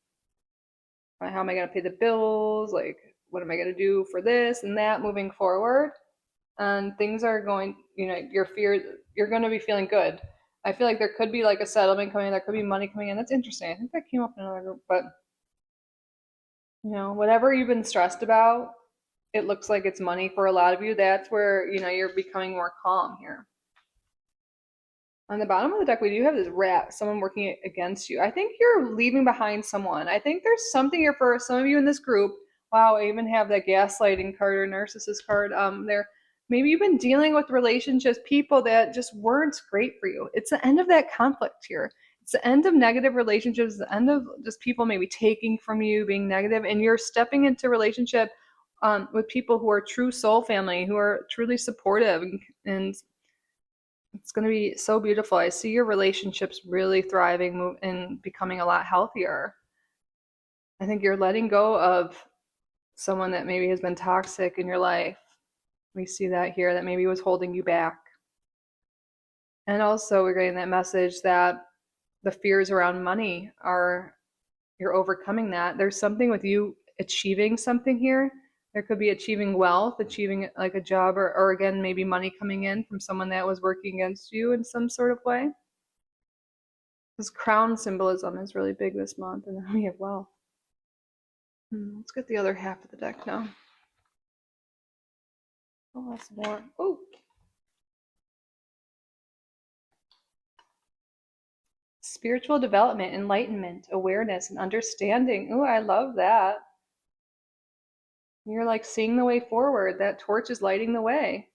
How am I going to pay the bills? Like, what am I going to do for this and that moving forward? And things are going, your fears, you're going to be feeling good. I feel like there could be like a settlement coming in, there could be money coming in. That's interesting. I think that came up in another group, but whatever you've been stressed about it looks like it's money for a lot of you, that's where, you're becoming more calm here. On the bottom of the deck, we do have this rat, someone working against you. I think you're leaving behind someone. I think there's something here for some of you in this group. Wow, I even have that gaslighting card or narcissist card there. Maybe you've been dealing with relationships, people that just weren't great for you. It's the end of that conflict here. It's the end of negative relationships, the end of just people maybe taking from you, being negative, and you're stepping into relationship with people who are true soul family, who are truly supportive, and it's going to be so beautiful. I see your relationships really thriving and becoming a lot healthier. I think you're letting go of someone that maybe has been toxic in your life. We see that here, that maybe was holding you back. And also we're getting that message that the fears around money you're overcoming that. There's something with you achieving something here. There could be achieving wealth, achieving like a job, or again, maybe money coming in from someone that was working against you in some sort of way. This crown symbolism is really big this month, and then we have wealth. Let's get the other half of the deck now. Oh, that's more. Oh. Spiritual development, enlightenment, awareness, and understanding. Oh, I love that. You're like seeing the way forward. That torch is lighting the way.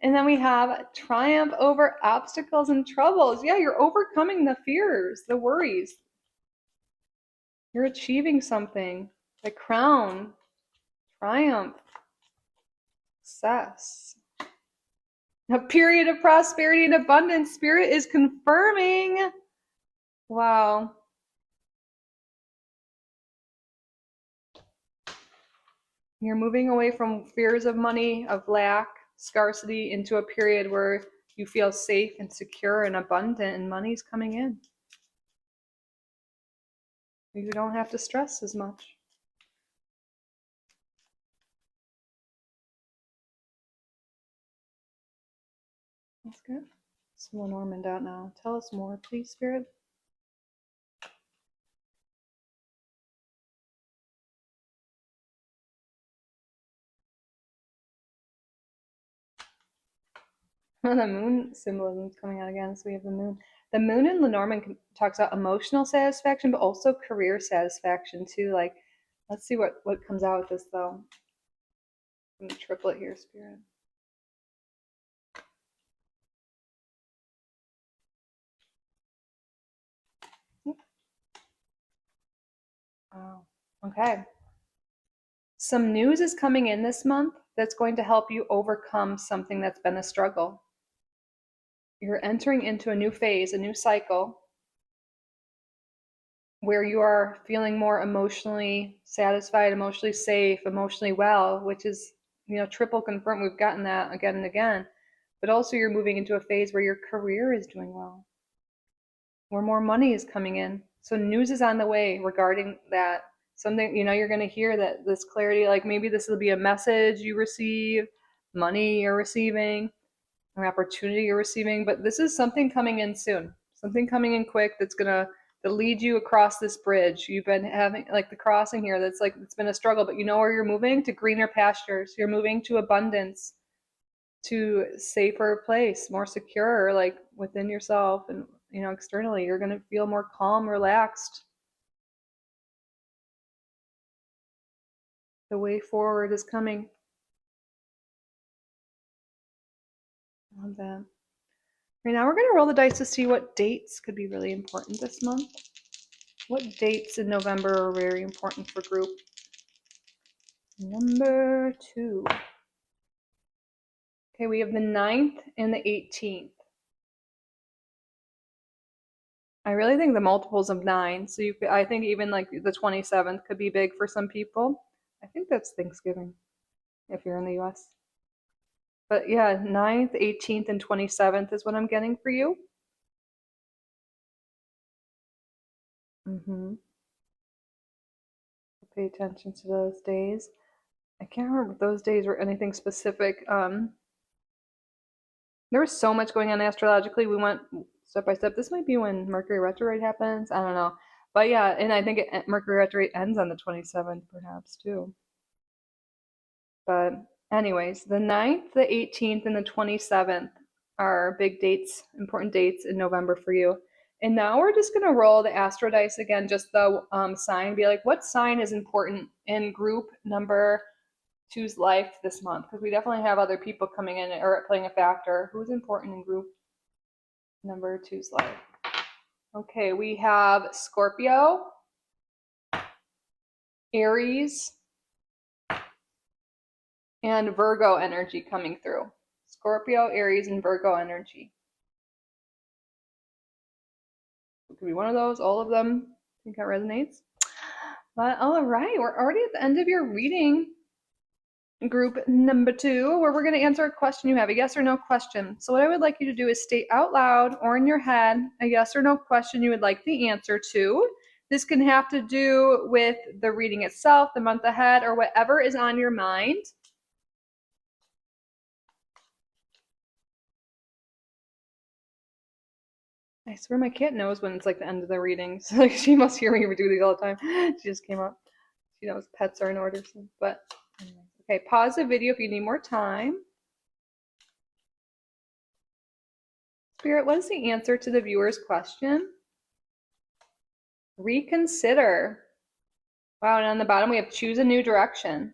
And then we have triumph over obstacles and troubles. Yeah, you're overcoming the fears, the worries. You're achieving something. The crown, triumph, success. A period of prosperity and abundance. Spirit is confirming. Wow. You're moving away from fears of money, of lack, scarcity, into a period where you feel safe and secure and abundant, and money's coming in. You don't have to stress as much. That's good. Some Lenormand out now. Tell us more, please, Spirit. The moon symbolism is coming out again, so we have the moon. The moon in Lenormand talks about emotional satisfaction, but also career satisfaction too. Like, let's see what comes out with this though. I'm gonna triple it here, Spirit. Wow. Okay. Some news is coming in this month that's going to help you overcome something that's been a struggle. You're entering into a new phase, a new cycle, where you are feeling more emotionally satisfied, emotionally safe, emotionally well, which is, triple confirmed. We've gotten that again and again. But also you're moving into a phase where your career is doing well, where more money is coming in. So news is on the way regarding that. Something, you're going to hear that this clarity, like maybe this will be a message you receive, money you're receiving, an opportunity you're receiving, but this is something coming in soon, something coming in quick that's going to lead you across this bridge. You've been having like the crossing here, that's like, it's been a struggle, but you know where you're moving to. Greener pastures. You're moving to abundance, to safer place, more secure, like within yourself, and externally you're going to feel more calm, relaxed. The way forward is coming. I love that. Right now we're going to roll the dice to see what dates could be really important this month. What dates in November are very important for group? Number 2. Okay, we have the 9th and the 18th. I really think the multiples of 9. So I think even like the 27th could be big for some people. I think that's Thanksgiving if you're in the US. But yeah, 9th, 18th, and 27th is what I'm getting for you. Pay attention to those days. I can't remember if those days were anything specific. There was so much going on astrologically. We went step by step. This might be when Mercury retrograde happens. I don't know. But yeah, and I think Mercury retrograde ends on the 27th perhaps too. But anyways, the 9th, the 18th, and the 27th are big dates, important dates in November for you. And now we're just going to roll the astro dice again, just the sign. Be like, what sign is important in group number two's life this month? Because we definitely have other people coming in or playing a factor. Who's important in group number two's life? Okay, we have Scorpio, Aries, and Virgo energy coming through. Scorpio, Aries, and Virgo energy. It could be one of those, all of them. I think that resonates. But all right, we're already at the end of your reading, group number 2, where we're going to answer a question you have, a yes or no question. So what I would like you to do is state out loud or in your head a yes or no question you would like the answer to. This can have to do with the reading itself, the month ahead, or whatever is on your mind. I swear my cat knows when it's like the end of the readings. Like she must hear me do these all the time. She just came up. She knows pets are in order soon. But anyways. Okay, pause the video if you need more time. Spirit, what is the answer to the viewer's question? Reconsider. Wow, and on the bottom we have choose a new direction.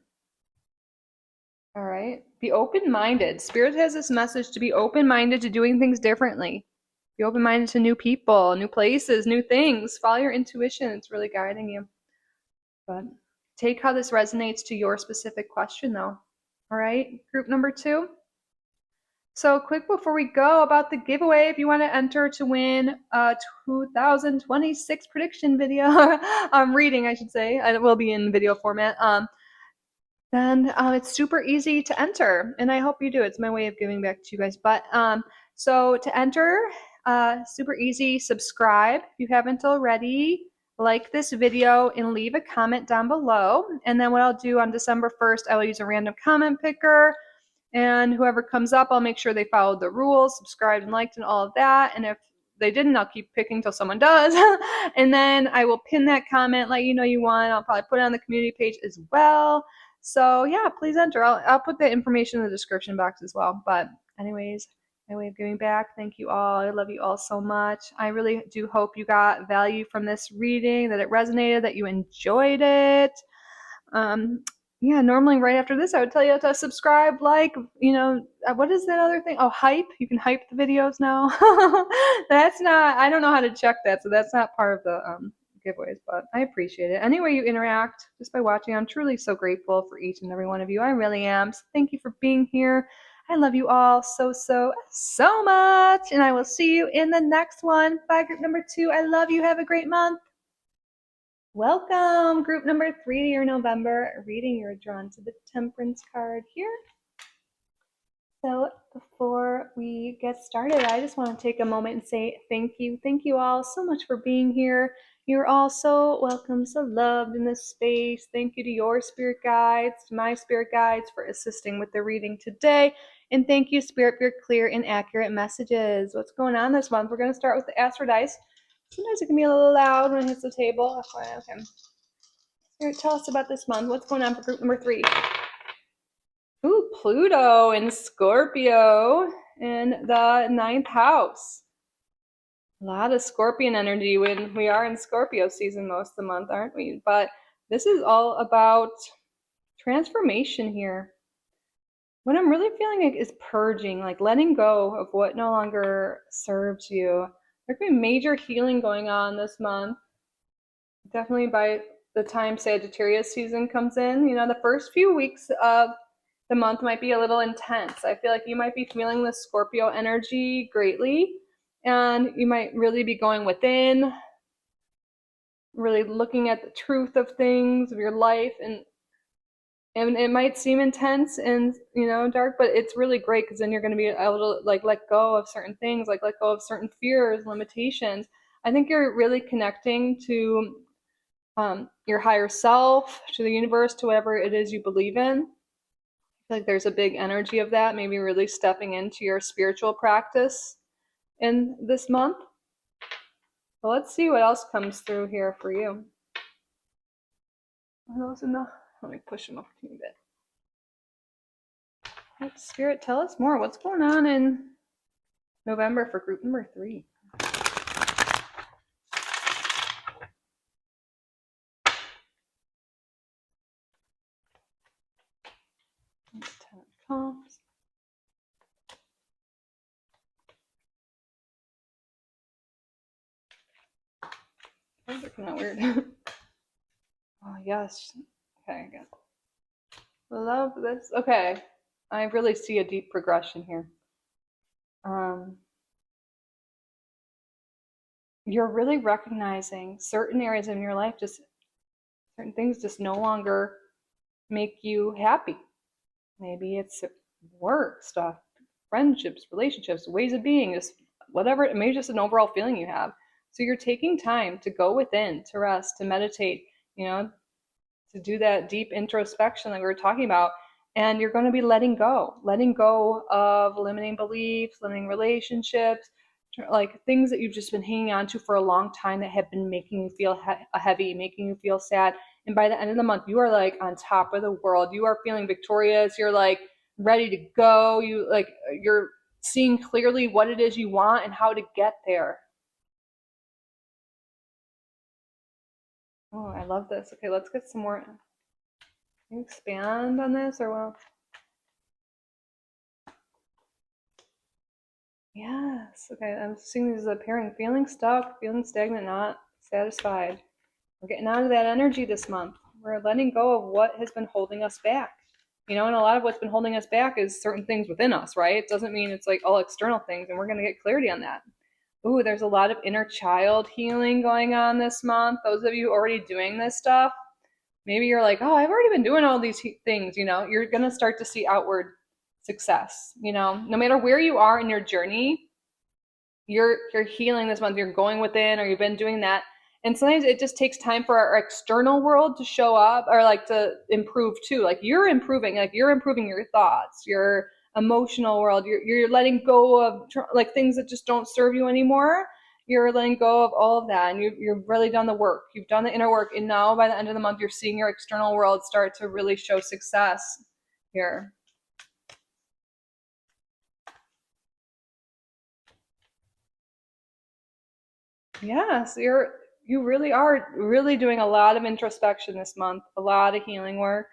All right. Be open-minded. Spirit has this message to be open-minded to doing things differently. Be open-minded to new people, new places, new things. Follow your intuition. It's really guiding you. But take how this resonates to your specific question, though. All right, group number 2. So quick before we go about the giveaway, if you want to enter to win a 2026 prediction video, reading, I should say, it will be in video format, then it's super easy to enter, and I hope you do. It's my way of giving back to you guys. But so to enter, super easy. Subscribe if you haven't already. Like this video and leave a comment down below. And then what I'll do on December 1st, I will use a random comment picker. And whoever comes up, I'll make sure they followed the rules, subscribed and liked and all of that. And if they didn't, I'll keep picking until someone does. And then I will pin that comment, let you know you won. I'll probably put it on the community page as well. So yeah, please enter. I'll put the information in the description box as well. But anyways, my way of giving back. Thank you all. I love you all so much. I really do hope you got value from this reading, that it resonated, that you enjoyed it. Yeah, normally right after this, I would tell you to subscribe, like, what is that other thing? Oh, hype. You can hype the videos now. That's not, I don't know how to check that, so that's not part of the giveaways, but I appreciate it. Any way you interact just by watching, I'm truly so grateful for each and every one of you. I really am. So thank you for being here. I love you all so, so, so much, and I will see you in the next one. Bye, group number 2. I love you. Have a great month. Welcome, group number 3 to your November reading. You're drawn to the Temperance card here. So before we get started, I just want to take a moment and say thank you. Thank you all so much for being here. You're all so welcome, so loved in this space. Thank you to your spirit guides, to my spirit guides for assisting with the reading today. And thank you, Spirit, for your clear and accurate messages. What's going on this month? We're going to start with the Astro Dice. Sometimes it can be a little loud when it hits the table. Okay. Spirit, tell us about this month. What's going on for group number 3? Ooh, Pluto in Scorpio in the 9th house. A lot of Scorpion energy when we are in Scorpio season most of the month, aren't we? But this is all about transformation here. What I'm really feeling is purging, like letting go of what no longer serves you. There could be major healing going on this month. Definitely by the time Sagittarius season comes in, the first few weeks of the month might be a little intense. I feel like you might be feeling the Scorpio energy greatly, and you might really be going within, really looking at the truth of things, of your life, and it might seem intense and dark, but it's really great because then you're going to be able to let go of certain things, let go of certain fears, limitations. I think you're really connecting to your higher self, to the universe, to whatever it is you believe in. I feel like there's a big energy of that, maybe really stepping into your spiritual practice in this month. Well, let's see what else comes through here for you. Are those enough? Let me push them up a bit. Spirit, tell us more. What's going on in November for group number 3? That's 10 of Cups. Those are kind of weird. Oh, yes. Okay, good. Love this. Okay. I really see a deep progression here. You're really recognizing certain areas in your life, just certain things just no longer make you happy. Maybe it's work stuff, friendships, relationships, ways of being, just whatever, maybe just an overall feeling you have. So you're taking time to go within, to rest, to meditate, to do that deep introspection that we were talking about. And you're going to be letting go of limiting beliefs, limiting relationships, like things that you've just been hanging on to for a long time that have been making you feel heavy, making you feel sad. And by the end of the month, you are like on top of the world. You are feeling victorious. You're like ready to go. You're seeing clearly what it is you want and how to get there. Oh, I love this. Okay, let's get some more. Can you expand on this or well? Yes. Okay, I'm seeing these appearing, feeling stuck, feeling stagnant, not satisfied. We're getting out of that energy this month. We're letting go of what has been holding us back. And a lot of what's been holding us back is certain things within us, right? It doesn't mean it's like all external things, and we're going to get clarity on that. Ooh, there's a lot of inner child healing going on this month. Those of you already doing this stuff, maybe you're like, oh, I've already been doing all these things. You're going to start to see outward success. No matter where you are in your journey, you're healing this month. You're going within, or you've been doing that. And sometimes it just takes time for our external world to show up, or like to improve too. Like you're improving your thoughts, your emotional world. You're letting go of like things that just don't serve you anymore. You're letting go of all of that, and you've really done the work. You've done the inner work, and now by the end of the month, you're seeing your external world start to really show success here. Yes, you really are really doing a lot of introspection this month, a lot of healing work,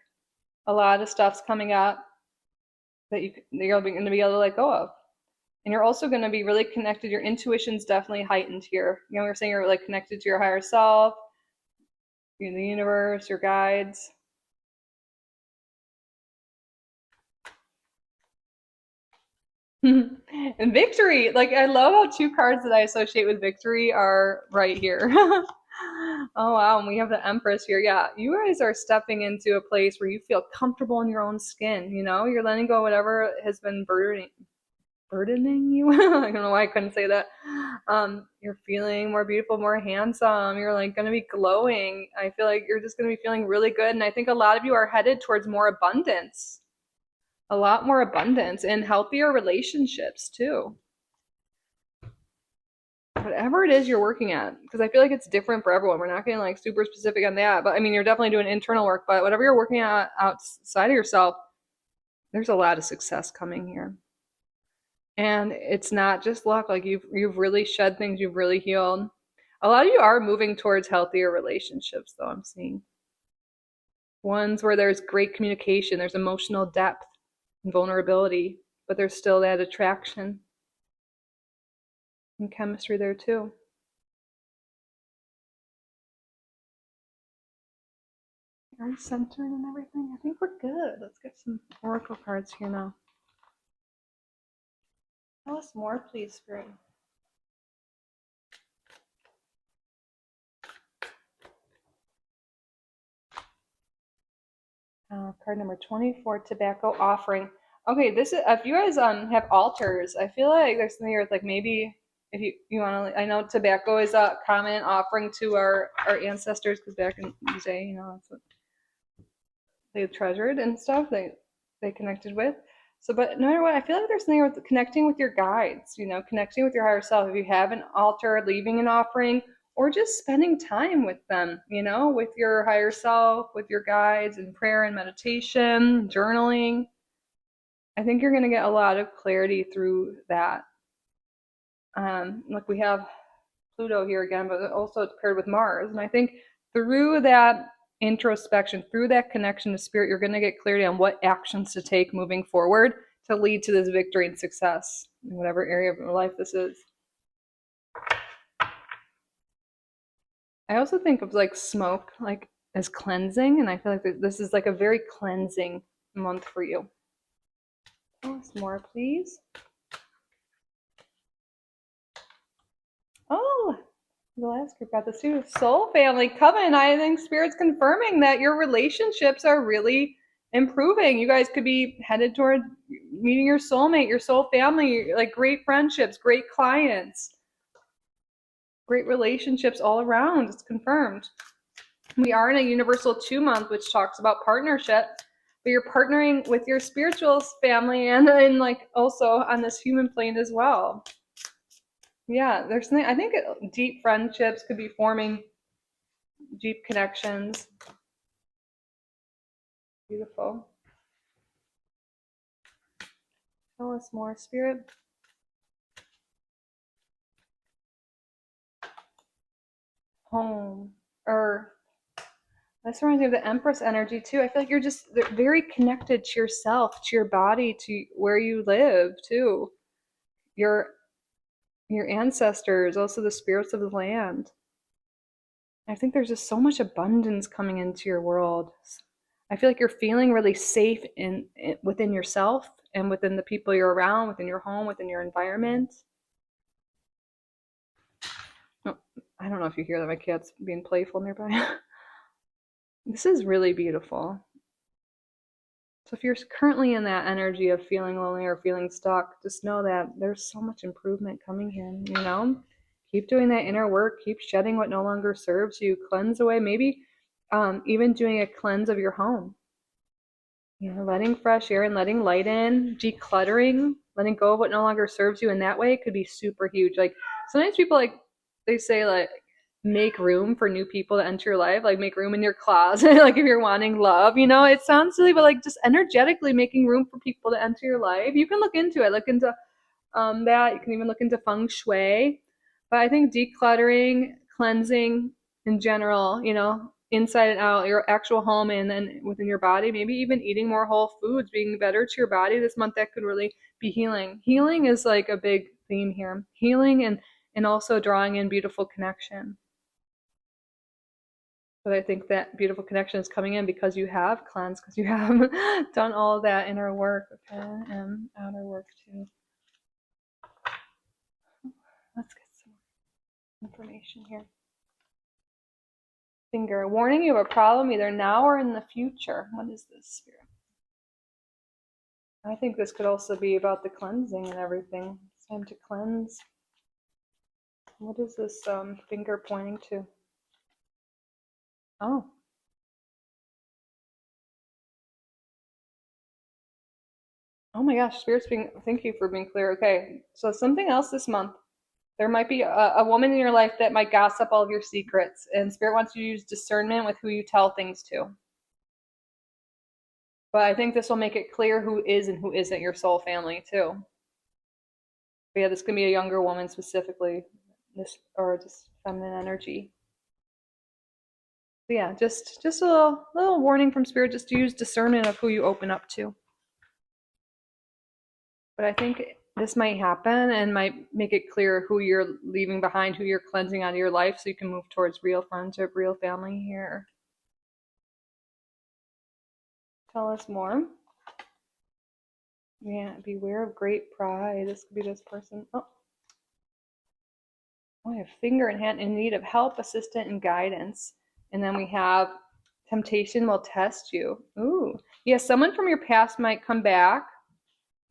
a lot of stuff's coming up that you're going to be able to let go of. And you're also going to be really connected. Your intuition's definitely heightened here. You're saying you're like connected to your higher self, the universe, your guides. And victory, like I love how 2 cards that I associate with victory are right here. Oh wow, and we have the Empress here. Yeah, you guys are stepping into a place where you feel comfortable in your own skin. You're letting go of whatever has been burdening you. I don't know why I couldn't say that. You're feeling more beautiful, more handsome. You're like going to be glowing. I feel like you're just going to be feeling really good. And I think a lot of you are headed towards more abundance, a lot more abundance and healthier relationships too. Whatever it is you're working at, because I feel like it's different for everyone. We're not getting like super specific on that, but I mean, you're definitely doing internal work, but whatever you're working at outside of yourself, there's a lot of success coming here. And it's not just luck. Like you've really shed things, you've really healed. A lot of you are moving towards healthier relationships, though. I'm seeing ones where there's great communication, there's emotional depth and vulnerability, but there's still that attraction and chemistry there too. Are you centering and everything? I think we're good. Let's get some oracle cards here now. Tell us more, please, Spirit. Card number 24, tobacco offering. Okay, this is if you guys have altars, I feel like there's something here with like maybe if you want to. I know tobacco is a common offering to our ancestors because back in the day, that's what they treasured and stuff. They connected with. So, but no matter what, I feel like there's something with connecting with your guides. Connecting with your higher self. If you have an altar, leaving an offering, or just spending time with them, with your higher self, with your guides in prayer and meditation, journaling. I think you're going to get a lot of clarity through that. Like we have Pluto here again, but also it's paired with Mars. And I think through that introspection, through that connection to spirit, you're going to get clarity on what actions to take moving forward to lead to this victory and success in whatever area of your life this is. I also think of like smoke, like as cleansing, and I feel like this is like a very cleansing month for you. Tell us more, please. Oh, the last group got this too. Soul family covenant. I think Spirit's confirming that your relationships are really improving. You guys could be headed toward meeting your soulmate, your soul family, like great friendships, great clients, great relationships all around. It's confirmed. We are in a universal 2 month, which talks about partnership, but you're partnering with your spiritual family and like also on this human plane as well. Yeah, there's something, I think deep friendships could be forming, deep connections. Beautiful. Tell us more, Spirit. Home, Earth. That's reminds me of the Empress energy too. I feel like you're very connected to yourself, to your body, to where you live too. Your ancestors, also the spirits of the land. I think there's just so much abundance coming into your world. I feel like you're feeling really safe within yourself and within the people you're around, within your home, within your environment. Oh, I don't know if you hear that. My cat's being playful nearby. This is really beautiful. So if you're currently in that energy of feeling lonely or feeling stuck, just know that there's so much improvement coming in, you know? Keep doing that inner work. Keep shedding what no longer serves you. Cleanse away. Maybe even doing a cleanse of your home. You know, letting fresh air and letting light in, decluttering, letting go of what no longer serves you in that way could be super huge. Like sometimes people they say like make room for new people to enter your life, like make room in your closet, like if you're wanting love, you know, it sounds silly, but like just energetically making room for people to enter your life. You can look into it, look into that. You can even look into feng shui. But I think decluttering, cleansing in general, you know, inside and out, your actual home and then within your body, maybe even eating more whole foods, being better to your body this month, that could really be healing. Healing is like a big theme here. Healing and also drawing in beautiful connection. But I think that beautiful connection is coming in because you have cleansed, because you have done all that inner work, okay, and outer work too. Let's get some information here. Finger, warning you of a problem either now or in the future. What is this, Spirit? I think this could also be about the cleansing and everything. It's time to cleanse. What is this finger pointing to? Oh. Oh my gosh, Spirit's thank you for being clear. Okay, so something else this month. There might be a woman in your life that might gossip all of your secrets, and Spirit wants you to use discernment with who you tell things to. But I think this will make it clear who is and who isn't your soul family too. But yeah, this can be a younger woman specifically, or just feminine energy. But yeah, just a little warning from Spirit. Just use discernment of who you open up to. But I think this might happen and might make it clear who you're leaving behind, who you're cleansing out of your life, so you can move towards real friendship, real family here. Tell us more. Yeah, beware of great pride. This could be this person. Oh, we have finger and hand in need of help, assistance, and guidance. And then we have temptation will test you. Ooh, yeah, someone from your past might come back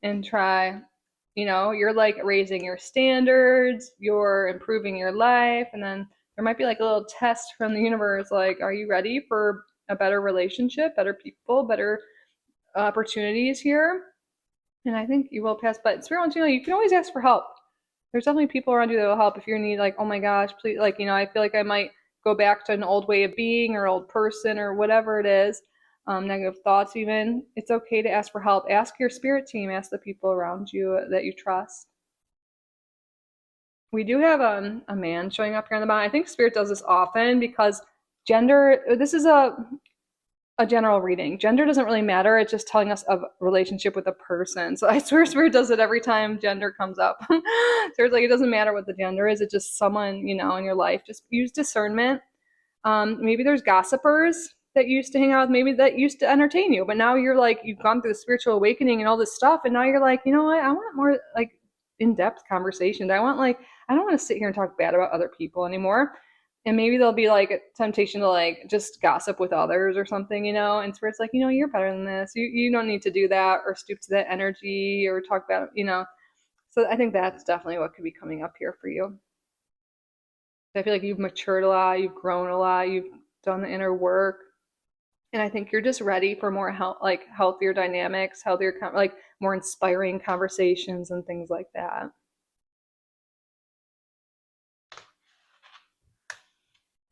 and try. You know, you're like raising your standards, you're improving your life, and then there might be like a little test from the universe, like, are you ready for a better relationship, better people, better opportunities here? And I think you will pass. But Spirit wants you to know you can always ask for help. There's definitely people around you that will help if you need, like, oh my gosh, please, like, you know, I feel like I might go back to an old way of being or old person or whatever it is. negative thoughts even. It's okay to ask for help. Ask your spirit team, ask the people around you that you trust. We do have a man showing up here on the bottom. I think spirit does this often because gender, this is a general reading. Gender doesn't really matter. It's just telling us of relationship with a person. So I swear spirit does it every time gender comes up. So it's like, it doesn't matter what the gender is. It's just someone, in your life. Just use discernment. Maybe there's gossipers that used to hang out with, maybe that used to entertain you, but now you're like, you've gone through the spiritual awakening and all this stuff. And now you're like, you know what? I want more like in-depth conversations. I don't want to sit here and talk bad about other people anymore. And maybe there'll be like a temptation to like just gossip with others or something, and spirit's like, you're better than this. You don't need to do that or stoop to that energy or talk about, So I think that's definitely what could be coming up here for you. I feel like you've matured a lot, you've grown a lot, you've done the inner work. And I think you're just ready for more healthier dynamics, like more inspiring conversations and things like that.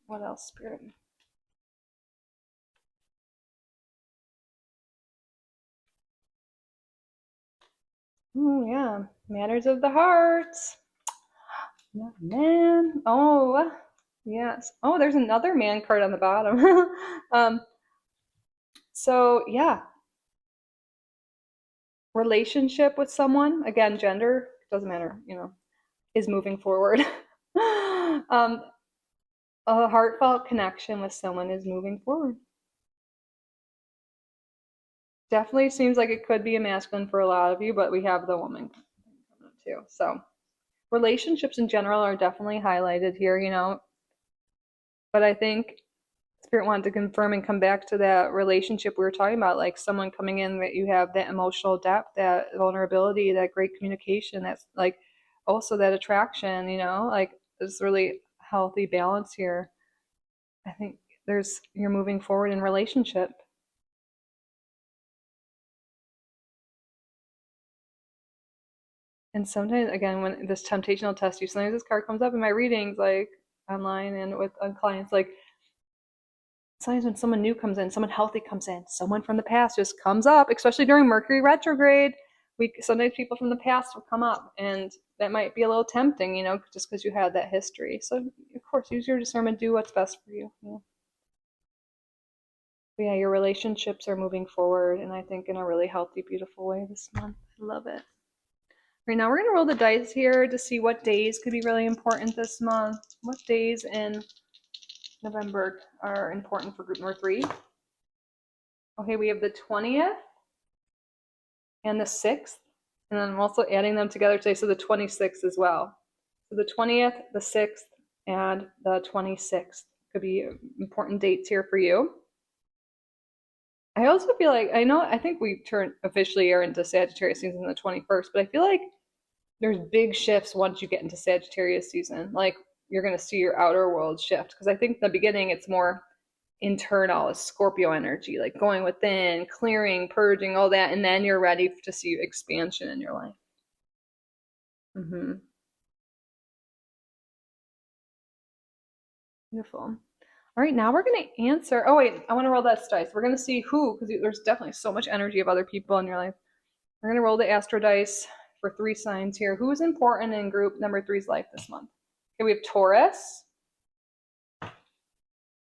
What else, Spirit? Oh, yeah. Matters of the heart. Yeah, man. Oh, yes. Oh, there's another man card on the bottom. So, yeah. Relationship with someone, again, gender, doesn't matter, is moving forward. A heartfelt connection with someone is moving forward. Definitely seems like it could be a masculine for a lot of you, but we have the woman coming up too. So relationships in general are definitely highlighted here, but I think Spirit wanted to confirm and come back to that relationship we were talking about, like someone coming in that you have that emotional depth, that vulnerability, that great communication, that's like also that attraction, like there's really healthy balance here. I think you're moving forward in relationship. And sometimes, again, when this temptation will test you, sometimes this card comes up in my readings, like online and with clients, like sometimes when someone new comes in, someone healthy comes in, someone from the past just comes up, especially during Mercury retrograde. Sometimes people from the past will come up, and that might be a little tempting, just because you had that history. So, of course, use your discernment, do what's best for you. But yeah, your relationships are moving forward, and I think in a really healthy, beautiful way this month. I love it. Right now, we're going to roll the dice here to see what days could be really important this month. What days in November are important for group number 3? Okay, we have the 20th and the 6th, and then I'm also adding them together today, so the 26th as well. So the 20th, the 6th, and the 26th could be important dates here for you. I also feel like, I think we officially are into Sagittarius season on the 21st, but I feel like there's big shifts once you get into Sagittarius season. Like you're going to see your outer world shift. Because I think in the beginning it's more internal, Scorpio energy, like going within, clearing, purging, all that. And then you're ready to see expansion in your life. Beautiful. All right, now we're going to answer. Oh, wait, I want to roll that dice. We're going to see who, because there's definitely so much energy of other people in your life. We're going to roll the Astro dice for 3 signs here. Who is important in group number 3's life this month? Okay, we have Taurus,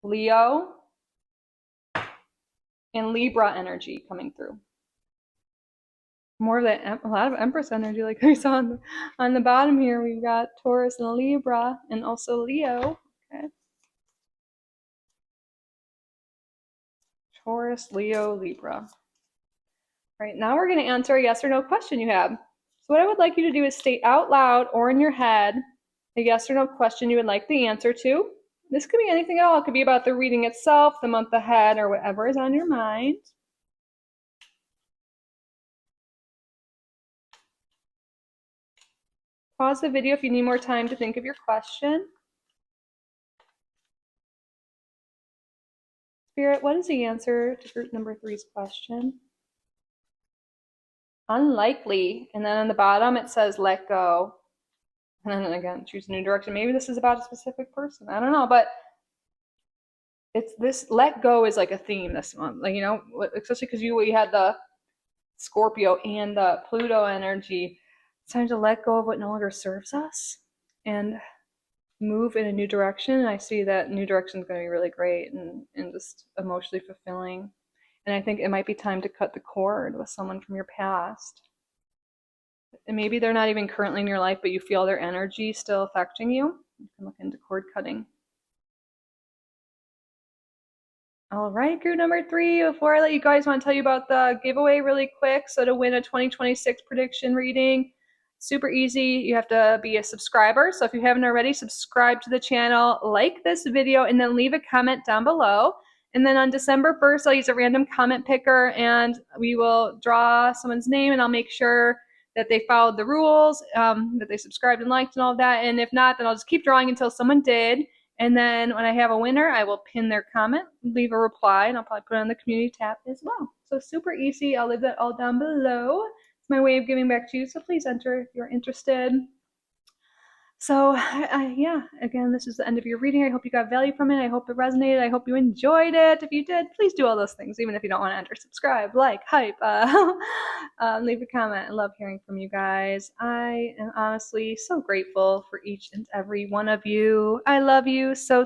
Leo, and Libra energy coming through. More of that, a lot of Empress energy, like we saw on the bottom here. We've got Taurus and Libra, and also Leo. Okay. Taurus, Leo, Libra. All right, now we're going to answer a yes or no question you have. So what I would like you to do is state out loud or in your head a yes or no question you would like the answer to. This could be anything at all. It could be about the reading itself, the month ahead, or whatever is on your mind. Pause the video if you need more time to think of your question. Spirit, what is the answer to group number 3's question? Unlikely. And then on the bottom it says let go. And then again, choose a new direction. Maybe this is about a specific person. I don't know, but it's this let go is like a theme this month. Like, you know, especially because you had the Scorpio and the Pluto energy. It's time to let go of what no longer serves us and move in a new direction. And I see that new direction is going to be really great and just emotionally fulfilling. And I think it might be time to cut the cord with someone from your past. And maybe they're not even currently in your life, but you feel their energy still affecting you. You can look into cord cutting. All right, group number 3. Before I let you guys, want to tell you about the giveaway really quick. So to win a 2026 prediction reading, super easy. You have to be a subscriber. So if you haven't already, subscribe to the channel, like this video, and then leave a comment down below. And then on December 1st, I'll use a random comment picker and we will draw someone's name, and I'll make sure that they followed the rules, that they subscribed and liked and all of that. And if not, then I'll just keep drawing until someone did. And then when I have a winner, I will pin their comment, leave a reply, and I'll probably put it on the community tab as well. So super easy. I'll leave that all down below. It's my way of giving back to you. So please enter if you're interested. So yeah, again, this is the end of your reading. I hope you got value from it. I hope it resonated. I hope you enjoyed it. If you did, please do all those things, even if you don't want to enter. Subscribe, like, hype, leave a comment. I love hearing from you guys. I am honestly so grateful for each and every one of you. I love you so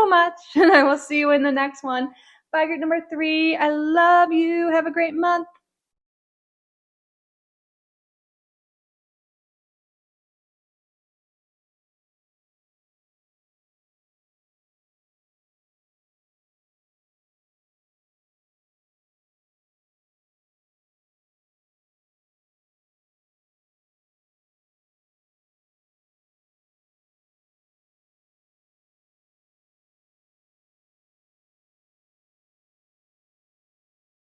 much, and I will see you in the next one. Bye, group number 3. I love you. Have a great month.